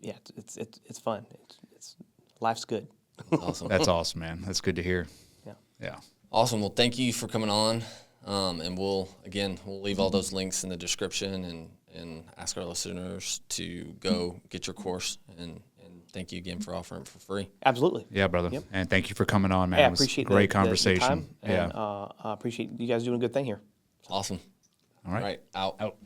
[SPEAKER 2] it's fun. It's life's good.
[SPEAKER 1] Awesome.
[SPEAKER 3] That's awesome, man. That's good to hear. Yeah.
[SPEAKER 1] Awesome. Well, thank you for coming on. And we'll leave all those links in the description and ask our listeners to go get your course. And thank you again for offering it for free.
[SPEAKER 2] Absolutely.
[SPEAKER 3] Yeah, brother. Yep. And thank you for coming on, man.
[SPEAKER 2] Yeah, I
[SPEAKER 3] it was
[SPEAKER 2] appreciate
[SPEAKER 3] great
[SPEAKER 2] the
[SPEAKER 3] conversation.
[SPEAKER 2] time, and I appreciate you guys doing a good thing here.
[SPEAKER 1] Awesome.
[SPEAKER 3] All right.
[SPEAKER 1] Out.